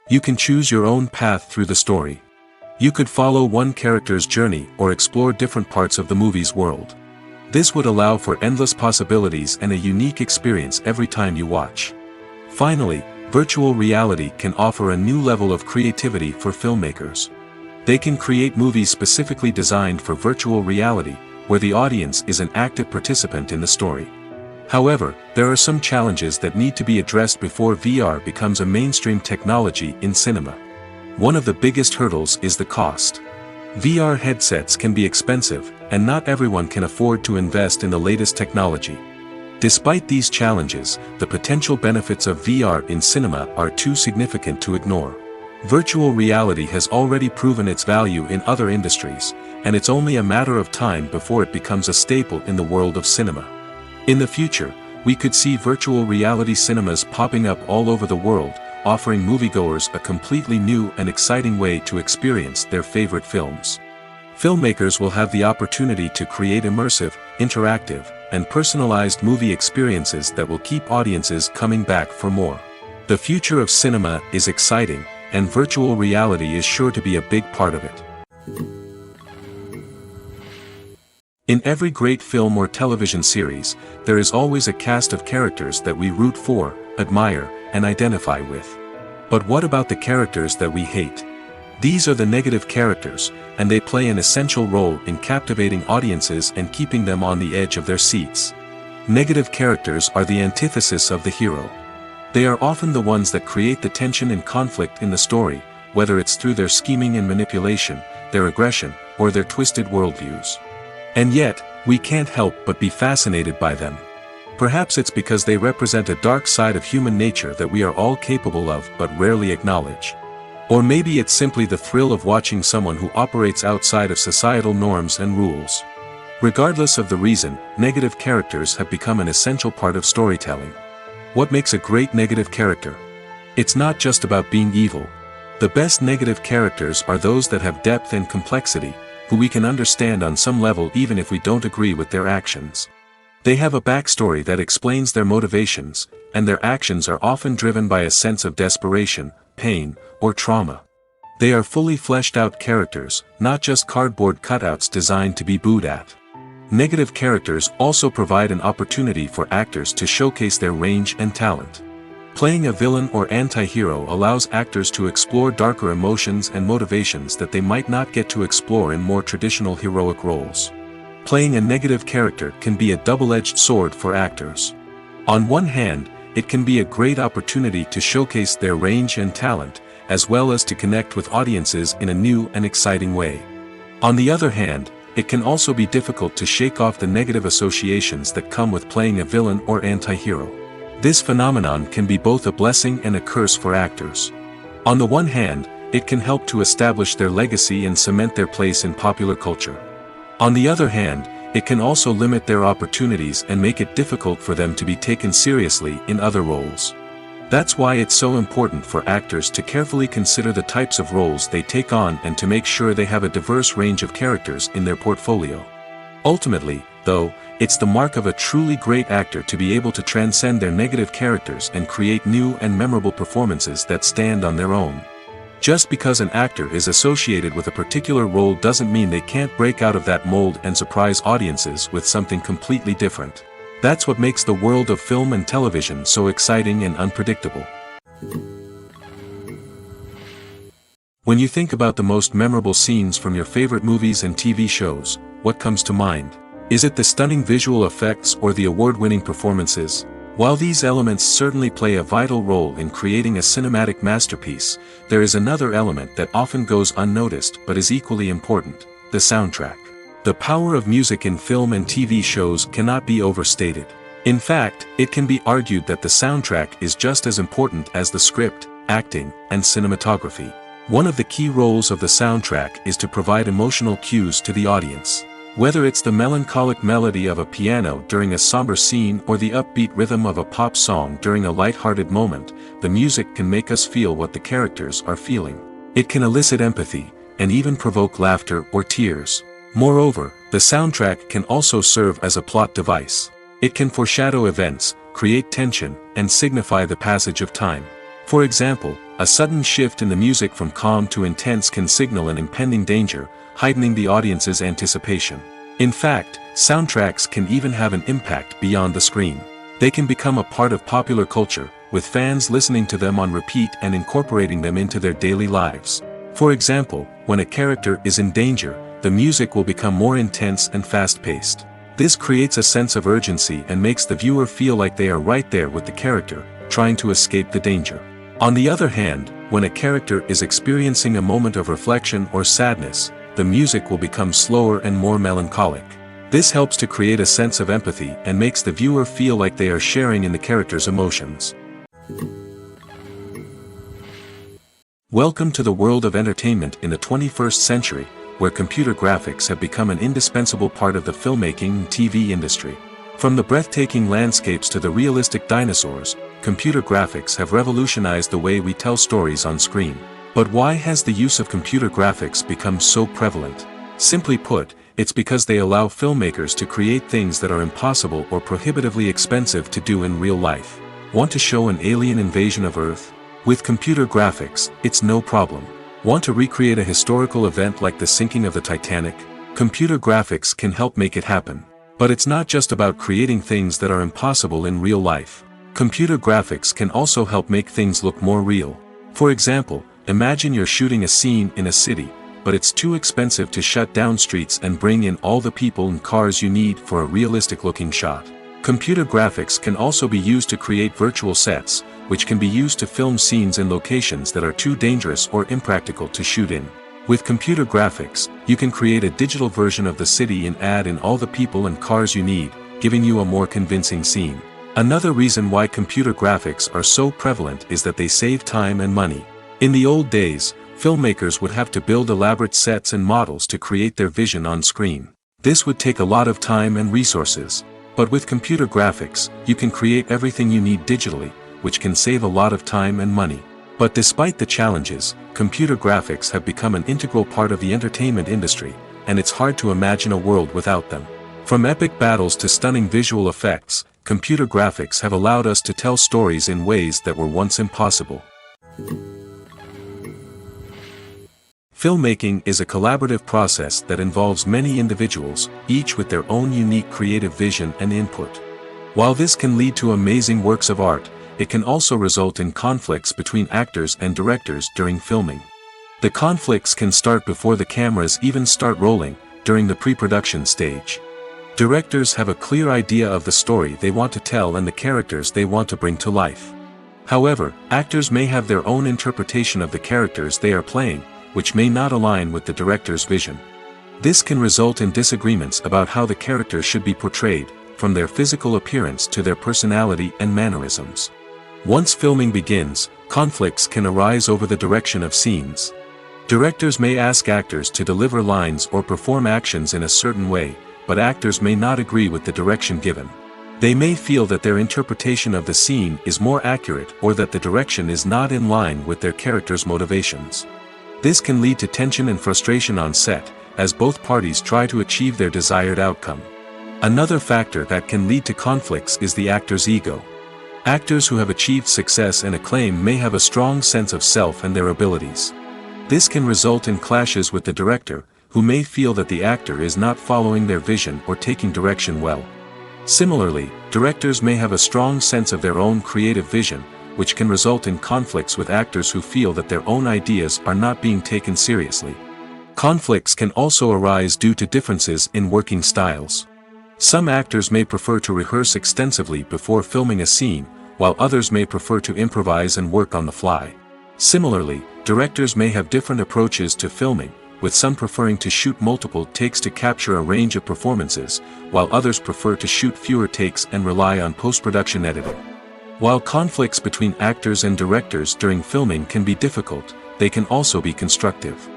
You can choose your own path through the story. You could follow one character's journey or explore different parts of the movie's world. This would allow for endless possibilities and a unique experience every time you watch. Finally, virtual reality can offer a new level of creativity for filmmakers. They can create movies specifically designed for virtual reality, where the audience is an active participant in the story. However, there are some challenges that need to be addressed before VR becomes a mainstream technology in cinema. One of the biggest hurdles is the cost. VR headsets can be expensive, and not everyone can afford to invest in the latest technology. Despite these challenges, the potential benefits of VR in cinema are too significant to ignore. Virtual reality has already proven its value in other industries, and it's only a matter of time before it becomes a staple in the world of cinema. In the future, we could see virtual reality cinemas popping up all over the world, offering moviegoers a completely new and exciting way to experience their favorite films. Filmmakers will have the opportunity to create immersive, interactive, and personalized movie experiences that will keep audiences coming back for more. The future of cinema is exciting, and virtual reality is sure to be a big part of it. In every great film or television series, there is always a cast of characters that we root for, admire, and identify with. But what about the characters that we hate? These are the negative characters, and they play an essential role in captivating audiences and keeping them on the edge of their seats. Negative characters are the antithesis of the hero. They are often the ones that create the tension and conflict in the story, whether it's through their scheming and manipulation, their aggression, or their twisted worldviews. And yet, we can't help but be fascinated by them. Perhaps it's because they represent a dark side of human nature that we are all capable of but rarely acknowledge. Or maybe it's simply the thrill of watching someone who operates outside of societal norms and rules. Regardless of the reason, negative characters have become an essential part of storytelling. What makes a great negative character? It's not just about being evil. The best negative characters are those that have depth and complexity, who we can understand on some level even if we don't agree with their actions. They have a backstory that explains their motivations, and their actions are often driven by a sense of desperation, pain, or trauma. They are fully fleshed out characters, not just cardboard cutouts designed to be booed at. Negative characters also provide an opportunity for actors to showcase their range and talent. Playing a villain or anti-hero allows actors to explore darker emotions and motivations that they might not get to explore in more traditional heroic roles. Playing a negative character can be a double-edged sword for actors. On one hand, it can be a great opportunity to showcase their range and talent, as well as to connect with audiences in a new and exciting way. On the other hand, it can also be difficult to shake off the negative associations that come with playing a villain or anti-hero. This phenomenon can be both a blessing and a curse for actors. On the one hand, it can help to establish their legacy and cement their place in popular culture. On the other hand, it can also limit their opportunities and make it difficult for them to be taken seriously in other roles. That's why it's so important for actors to carefully consider the types of roles they take on and to make sure they have a diverse range of characters in their portfolio. Ultimately, though, it's the mark of a truly great actor to be able to transcend their negative characters and create new and memorable performances that stand on their own. Just because an actor is associated with a particular role doesn't mean they can't break out of that mold and surprise audiences with something completely different. That's what makes the world of film and television so exciting and unpredictable. When you think about the most memorable scenes from your favorite movies and TV shows, what comes to mind? Is it the stunning visual effects or the award-winning performances? While these elements certainly play a vital role in creating a cinematic masterpiece, there is another element that often goes unnoticed but is equally important: the soundtrack. The power of music in film and TV shows cannot be overstated. In fact, it can be argued that the soundtrack is just as important as the script, acting, and cinematography. One of the key roles of the soundtrack is to provide emotional cues to the audience. Whether it's the melancholic melody of a piano during a somber scene or the upbeat rhythm of a pop song during a light-hearted moment, the music can make us feel what the characters are feeling. It can elicit empathy, and even provoke laughter or tears. Moreover, the soundtrack can also serve as a plot device. It can foreshadow events, create tension, and signify the passage of time. For example, a sudden shift in the music from calm to intense can signal an impending danger, heightening the audience's anticipation. In fact, soundtracks can even have an impact beyond the screen. They can become a part of popular culture, with fans listening to them on repeat and incorporating them into their daily lives. For example, when a character is in danger, the music will become more intense and fast-paced. This creates a sense of urgency and makes the viewer feel like they are right there with the character, trying to escape the danger. On the other hand, when a character is experiencing a moment of reflection or sadness, the music will become slower and more melancholic. This helps to create a sense of empathy and makes the viewer feel like they are sharing in the character's emotions. Welcome to the world of entertainment in the 21st century, where computer graphics have become an indispensable part of the filmmaking and TV industry. From the breathtaking landscapes to the realistic dinosaurs, computer graphics have revolutionized the way we tell stories on screen. But why has the use of computer graphics become so prevalent? Simply put, it's because they allow filmmakers to create things that are impossible or prohibitively expensive to do in real life. Want to show an alien invasion of Earth? With computer graphics, it's no problem. Want to recreate a historical event like the sinking of the Titanic? Computer graphics can help make it happen. But it's not just about creating things that are impossible in real life. Computer graphics can also help make things look more real. For example, imagine you're shooting a scene in a city, but it's too expensive to shut down streets and bring in all the people and cars you need for a realistic-looking shot. Computer graphics can also be used to create virtual sets, which can be used to film scenes in locations that are too dangerous or impractical to shoot in. With computer graphics, you can create a digital version of the city and add in all the people and cars you need, giving you a more convincing scene. Another reason why computer graphics are so prevalent is that they save time and money. In the old days, filmmakers would have to build elaborate sets and models to create their vision on screen. This would take a lot of time and resources. But with computer graphics, you can create everything you need digitally, which can save a lot of time and money. But despite the challenges, computer graphics have become an integral part of the entertainment industry, and it's hard to imagine a world without them. From epic battles to stunning visual effects, computer graphics have allowed us to tell stories in ways that were once impossible. Filmmaking is a collaborative process that involves many individuals, each with their own unique creative vision and input. While this can lead to amazing works of art, it can also result in conflicts between actors and directors during filming. The conflicts can start before the cameras even start rolling, during the pre-production stage. Directors have a clear idea of the story they want to tell and the characters they want to bring to life. However, actors may have their own interpretation of the characters they are playing, which may not align with the director's vision. This can result in disagreements about how the characters should be portrayed, from their physical appearance to their personality and mannerisms. Once filming begins, conflicts can arise over the direction of scenes. Directors may ask actors to deliver lines or perform actions in a certain way, but actors may not agree with the direction given. They may feel that their interpretation of the scene is more accurate or that the direction is not in line with their character's motivations. This can lead to tension and frustration on set, as both parties try to achieve their desired outcome. Another factor that can lead to conflicts is the actor's ego. Actors who have achieved success and acclaim may have a strong sense of self and their abilities. This can result in clashes with the director, who may feel that the actor is not following their vision or taking direction well. Similarly, directors may have a strong sense of their own creative vision, which can result in conflicts with actors who feel that their own ideas are not being taken seriously. Conflicts can also arise due to differences in working styles. Some actors may prefer to rehearse extensively before filming a scene, while others may prefer to improvise and work on the fly. Similarly, directors may have different approaches to filming, with some preferring to shoot multiple takes to capture a range of performances, while others prefer to shoot fewer takes and rely on post-production editing. While conflicts between actors and directors during filming can be difficult, they can also be constructive.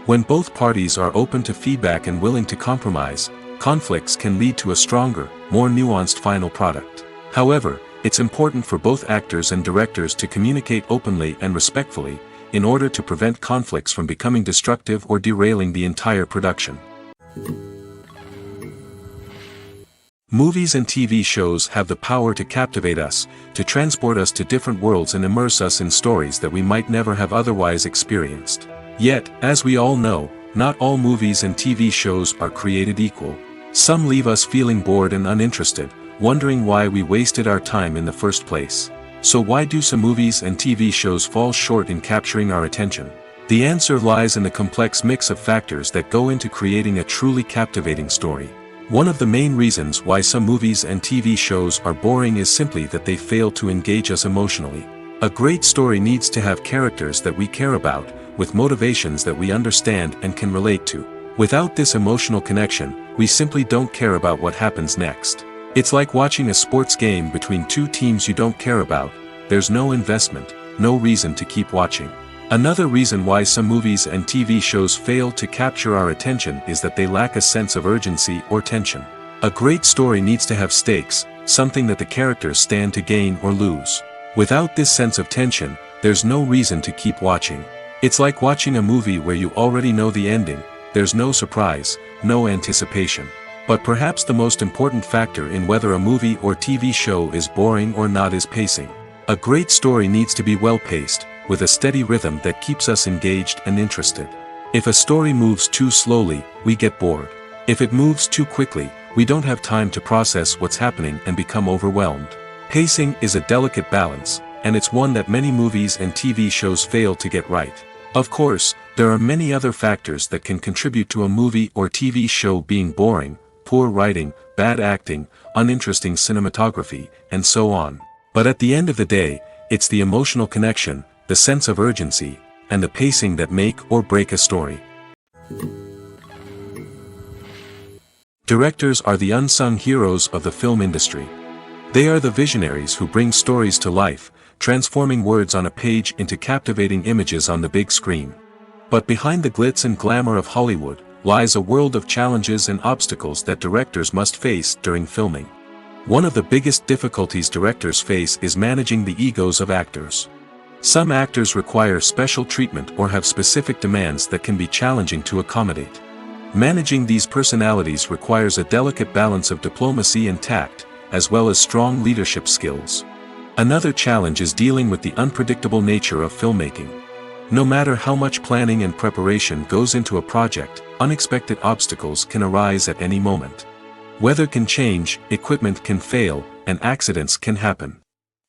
When both parties are open to feedback and willing to compromise, conflicts can lead to a stronger, more nuanced final product. However, it's important for both actors and directors to communicate openly and respectfully, in order to prevent conflicts from becoming destructive or derailing the entire production. Movies and TV shows have the power to captivate us, to transport us to different worlds and immerse us in stories that we might never have otherwise experienced. Yet, as we all know, not all movies and TV shows are created equal. Some leave us feeling bored and uninterested, wondering why we wasted our time in the first place. So why do some movies and TV shows fall short in capturing our attention? The answer lies in the complex mix of factors that go into creating a truly captivating story. One of the main reasons why some movies and TV shows are boring is simply that they fail to engage us emotionally. A great story needs to have characters that we care about, with motivations that we understand and can relate to. Without this emotional connection, we simply don't care about what happens next. It's like watching a sports game between two teams you don't care about. There's no investment, no reason to keep watching. Another reason why some movies and TV shows fail to capture our attention is that they lack a sense of urgency or tension. A great story needs to have stakes, something that the characters stand to gain or lose. Without this sense of tension, there's no reason to keep watching. It's like watching a movie where you already know the ending. There's no surprise, no anticipation. But perhaps the most important factor in whether a movie or TV show is boring or not is pacing. A great story needs to be well-paced, with a steady rhythm that keeps us engaged and interested. If a story moves too slowly, we get bored. If it moves too quickly, we don't have time to process what's happening and become overwhelmed. Pacing is a delicate balance, and it's one that many movies and TV shows fail to get right. Of course, there are many other factors that can contribute to a movie or TV show being boring: poor writing, bad acting, uninteresting cinematography, and so on. But at the end of the day, it's the emotional connection, the sense of urgency, and the pacing that make or break a story. Directors are the unsung heroes of the film industry. They are the visionaries who bring stories to life, transforming words on a page into captivating images on the big screen. But behind the glitz and glamour of Hollywood lies a world of challenges and obstacles that directors must face during filming. One of the biggest difficulties directors face is managing the egos of actors. Some actors require special treatment or have specific demands that can be challenging to accommodate. Managing these personalities requires a delicate balance of diplomacy and tact, as well as strong leadership skills. Another challenge is dealing with the unpredictable nature of filmmaking. No matter how much planning and preparation goes into a project, unexpected obstacles can arise at any moment. Weather can change, equipment can fail, and accidents can happen.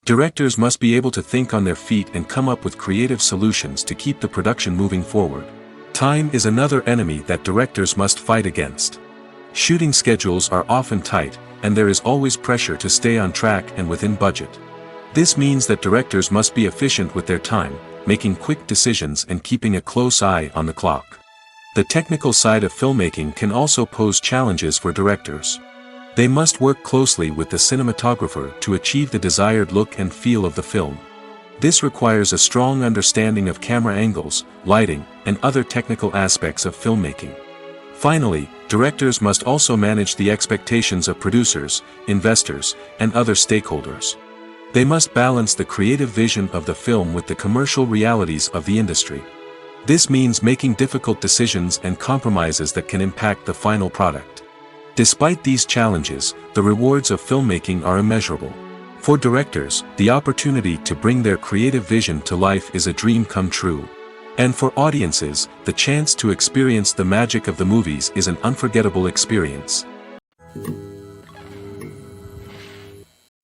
Directors must be able to think on their feet and come up with creative solutions to keep the production moving forward. Time is another enemy that directors must fight against. Shooting schedules are often tight, and there is always pressure to stay on track and within budget. This means that directors must be efficient with their time, making quick decisions and keeping a close eye on the clock. The technical side of filmmaking can also pose challenges for directors. They must work closely with the cinematographer to achieve the desired look and feel of the film. This requires a strong understanding of camera angles, lighting, and other technical aspects of filmmaking. Finally, directors must also manage the expectations of producers, investors, and other stakeholders. They must balance the creative vision of the film with the commercial realities of the industry. This means making difficult decisions and compromises that can impact the final product. Despite these challenges, the rewards of filmmaking are immeasurable. For directors, the opportunity to bring their creative vision to life is a dream come true. And for audiences, the chance to experience the magic of the movies is an unforgettable experience.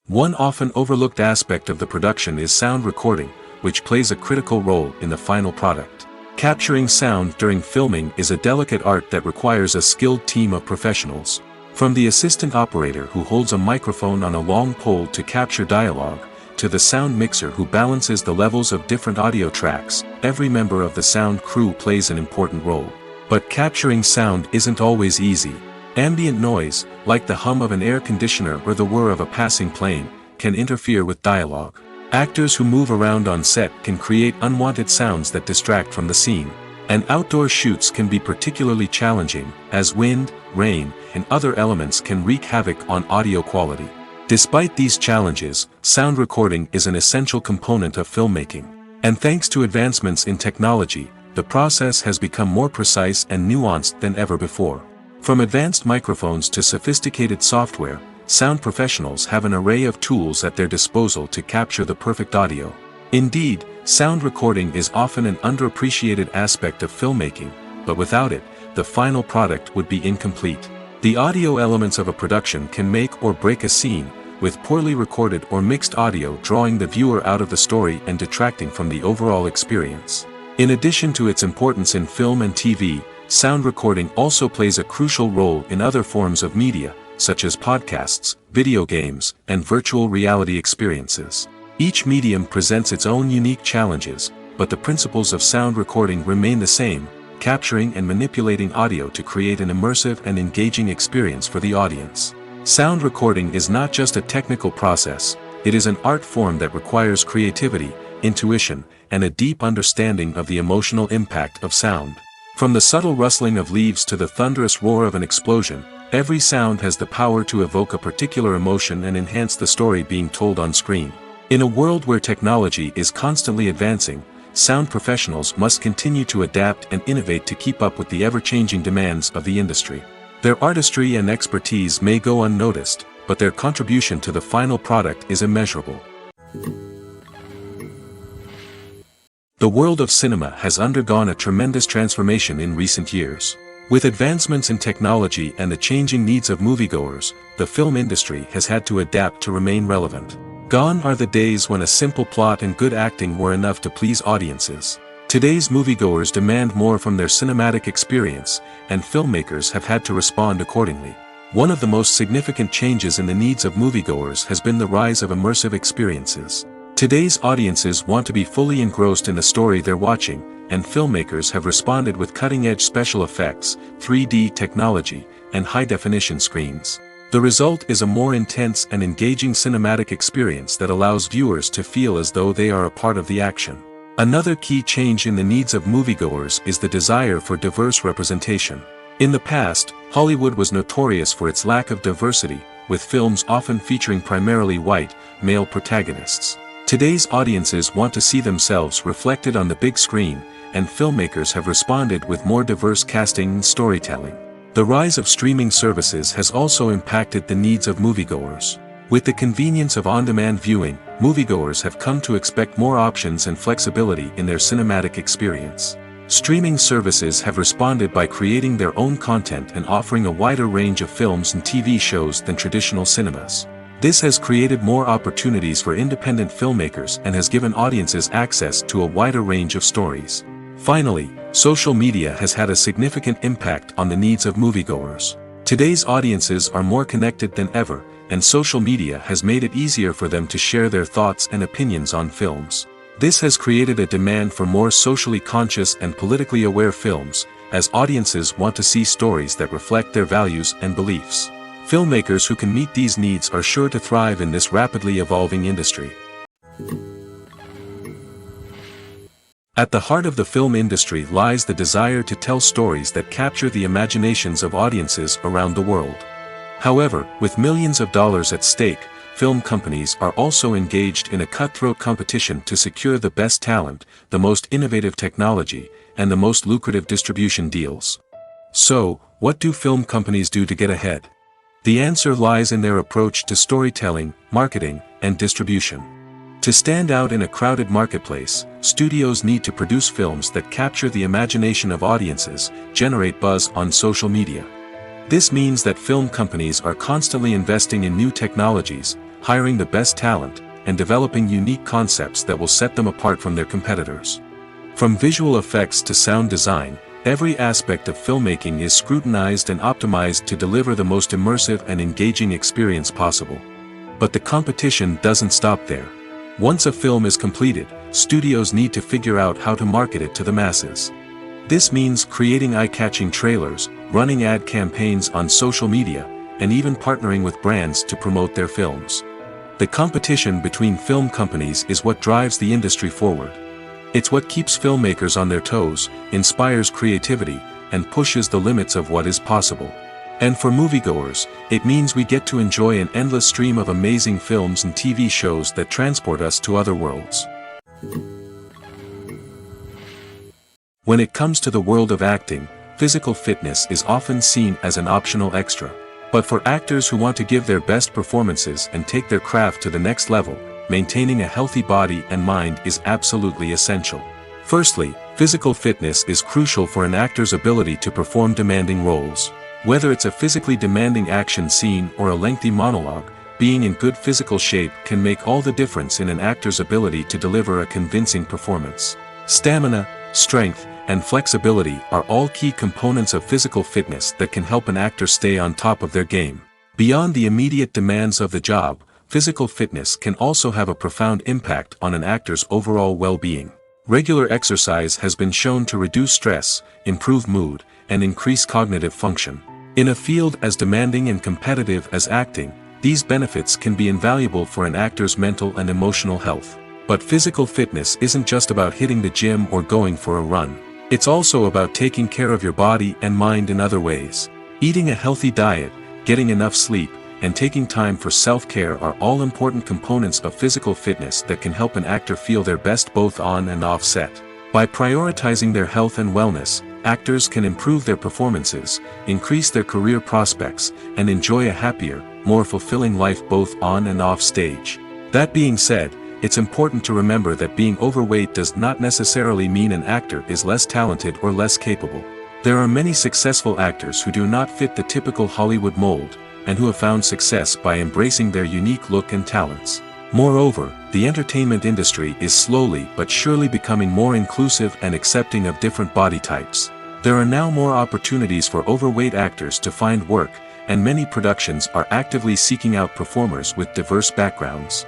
One often overlooked aspect of the production is sound recording, which plays a critical role in the final product. Capturing sound during filming is a delicate art that requires a skilled team of professionals. From the assistant operator who holds a microphone on a long pole to capture dialogue, to the sound mixer who balances the levels of different audio tracks, every member of the sound crew plays an important role. But capturing sound isn't always easy. Ambient noise, like the hum of an air conditioner or the whir of a passing plane, can interfere with dialogue. Actors who move around on set can create unwanted sounds that distract from the scene. And outdoor shoots can be particularly challenging, as wind, rain, and other elements can wreak havoc on audio quality. Despite these challenges, sound recording is an essential component of filmmaking. And thanks to advancements in technology, the process has become more precise and nuanced than ever before. From advanced microphones to sophisticated software, sound professionals have an array of tools at their disposal to capture the perfect audio. Indeed, sound recording is often an underappreciated aspect of filmmaking, but without it, the final product would be incomplete. The audio elements of a production can make or break a scene, with poorly recorded or mixed audio drawing the viewer out of the story and detracting from the overall experience. In addition to its importance in film and TV, sound recording also plays a crucial role in other forms of media, such as podcasts, video games, and virtual reality experiences. Each medium presents its own unique challenges, but the principles of sound recording remain the same, capturing and manipulating audio to create an immersive and engaging experience for the audience. Sound recording is not just a technical process, it is an art form that requires creativity, intuition, and a deep understanding of the emotional impact of sound. From the subtle rustling of leaves to the thunderous roar of an explosion, every sound has the power to evoke a particular emotion and enhance the story being told on screen. In a world where technology is constantly advancing, sound professionals must continue to adapt and innovate to keep up with the ever-changing demands of the industry. Their artistry and expertise may go unnoticed, but their contribution to the final product is immeasurable. The world of cinema has undergone a tremendous transformation in recent years. With advancements in technology and the changing needs of moviegoers, the film industry has had to adapt to remain relevant. Gone are the days when a simple plot and good acting were enough to please audiences. Today's moviegoers demand more from their cinematic experience, and filmmakers have had to respond accordingly. One of the most significant changes in the needs of moviegoers has been the rise of immersive experiences. Today's audiences want to be fully engrossed in the story they're watching, and filmmakers have responded with cutting-edge special effects, 3D technology, and high-definition screens. The result is a more intense and engaging cinematic experience that allows viewers to feel as though they are a part of the action. Another key change in the needs of moviegoers is the desire for diverse representation. In the past, Hollywood was notorious for its lack of diversity, with films often featuring primarily white, male protagonists. Today's audiences want to see themselves reflected on the big screen, and filmmakers have responded with more diverse casting and storytelling. The rise of streaming services has also impacted the needs of moviegoers. With the convenience of on-demand viewing, moviegoers have come to expect more options and flexibility in their cinematic experience. Streaming services have responded by creating their own content and offering a wider range of films and TV shows than traditional cinemas. This has created more opportunities for independent filmmakers and has given audiences access to a wider range of stories. Finally, social media has had a significant impact on the needs of moviegoers. Today's audiences are more connected than ever, and social media has made it easier for them to share their thoughts and opinions on films. This has created a demand for more socially conscious and politically aware films, as audiences want to see stories that reflect their values and beliefs. Filmmakers who can meet these needs are sure to thrive in this rapidly evolving industry. At the heart of the film industry lies the desire to tell stories that capture the imaginations of audiences around the world. However, with millions of dollars at stake, film companies are also engaged in a cutthroat competition to secure the best talent, the most innovative technology, and the most lucrative distribution deals. So, what do film companies do to get ahead? The answer lies in their approach to storytelling, marketing, and distribution. To stand out in a crowded marketplace, studios need to produce films that capture the imagination of audiences, generate buzz on social media. This means that film companies are constantly investing in new technologies, hiring the best talent, and developing unique concepts that will set them apart from their competitors. From visual effects to sound design, Every aspect of filmmaking is scrutinized and optimized to deliver the most immersive and engaging experience possible. But the competition doesn't stop there. Once a film is completed, studios need to figure out how to market it to the masses. This means creating eye-catching trailers, running ad campaigns on social media, and even partnering with brands to promote their films. The competition between film companies is what drives the industry forward. It's what keeps filmmakers on their toes, inspires creativity, and pushes the limits of what is possible. And for moviegoers, it means we get to enjoy an endless stream of amazing films and TV shows that transport us to other worlds. When it comes to the world of acting, physical fitness is often seen as an optional extra. But for actors who want to give their best performances and take their craft to the next level, maintaining a healthy body and mind is absolutely essential. Firstly, physical fitness is crucial for an actor's ability to perform demanding roles. Whether it's a physically demanding action scene or a lengthy monologue, being in good physical shape can make all the difference in an actor's ability to deliver a convincing performance. Stamina, strength, and flexibility are all key components of physical fitness that can help an actor stay on top of their game. Beyond the immediate demands of the job, physical fitness can also have a profound impact on an actor's overall well-being. Regular exercise has been shown to reduce stress, improve mood, and increase cognitive function. In a field as demanding and competitive as acting, these benefits can be invaluable for an actor's mental and emotional health. But physical fitness isn't just about hitting the gym or going for a run. It's also about taking care of your body and mind in other ways. Eating a healthy diet, getting enough sleep, and taking time for self-care are all important components of physical fitness that can help an actor feel their best both on and off set. By prioritizing their health and wellness, actors can improve their performances, increase their career prospects, and enjoy a happier, more fulfilling life both on and off stage. That being said, it's important to remember that being overweight does not necessarily mean an actor is less talented or less capable. There are many successful actors who do not fit the typical Hollywood mold, and who have found success by embracing their unique look and talents. Moreover, the entertainment industry is slowly but surely becoming more inclusive and accepting of different body types. There are now more opportunities for overweight actors to find work, and many productions are actively seeking out performers with diverse backgrounds.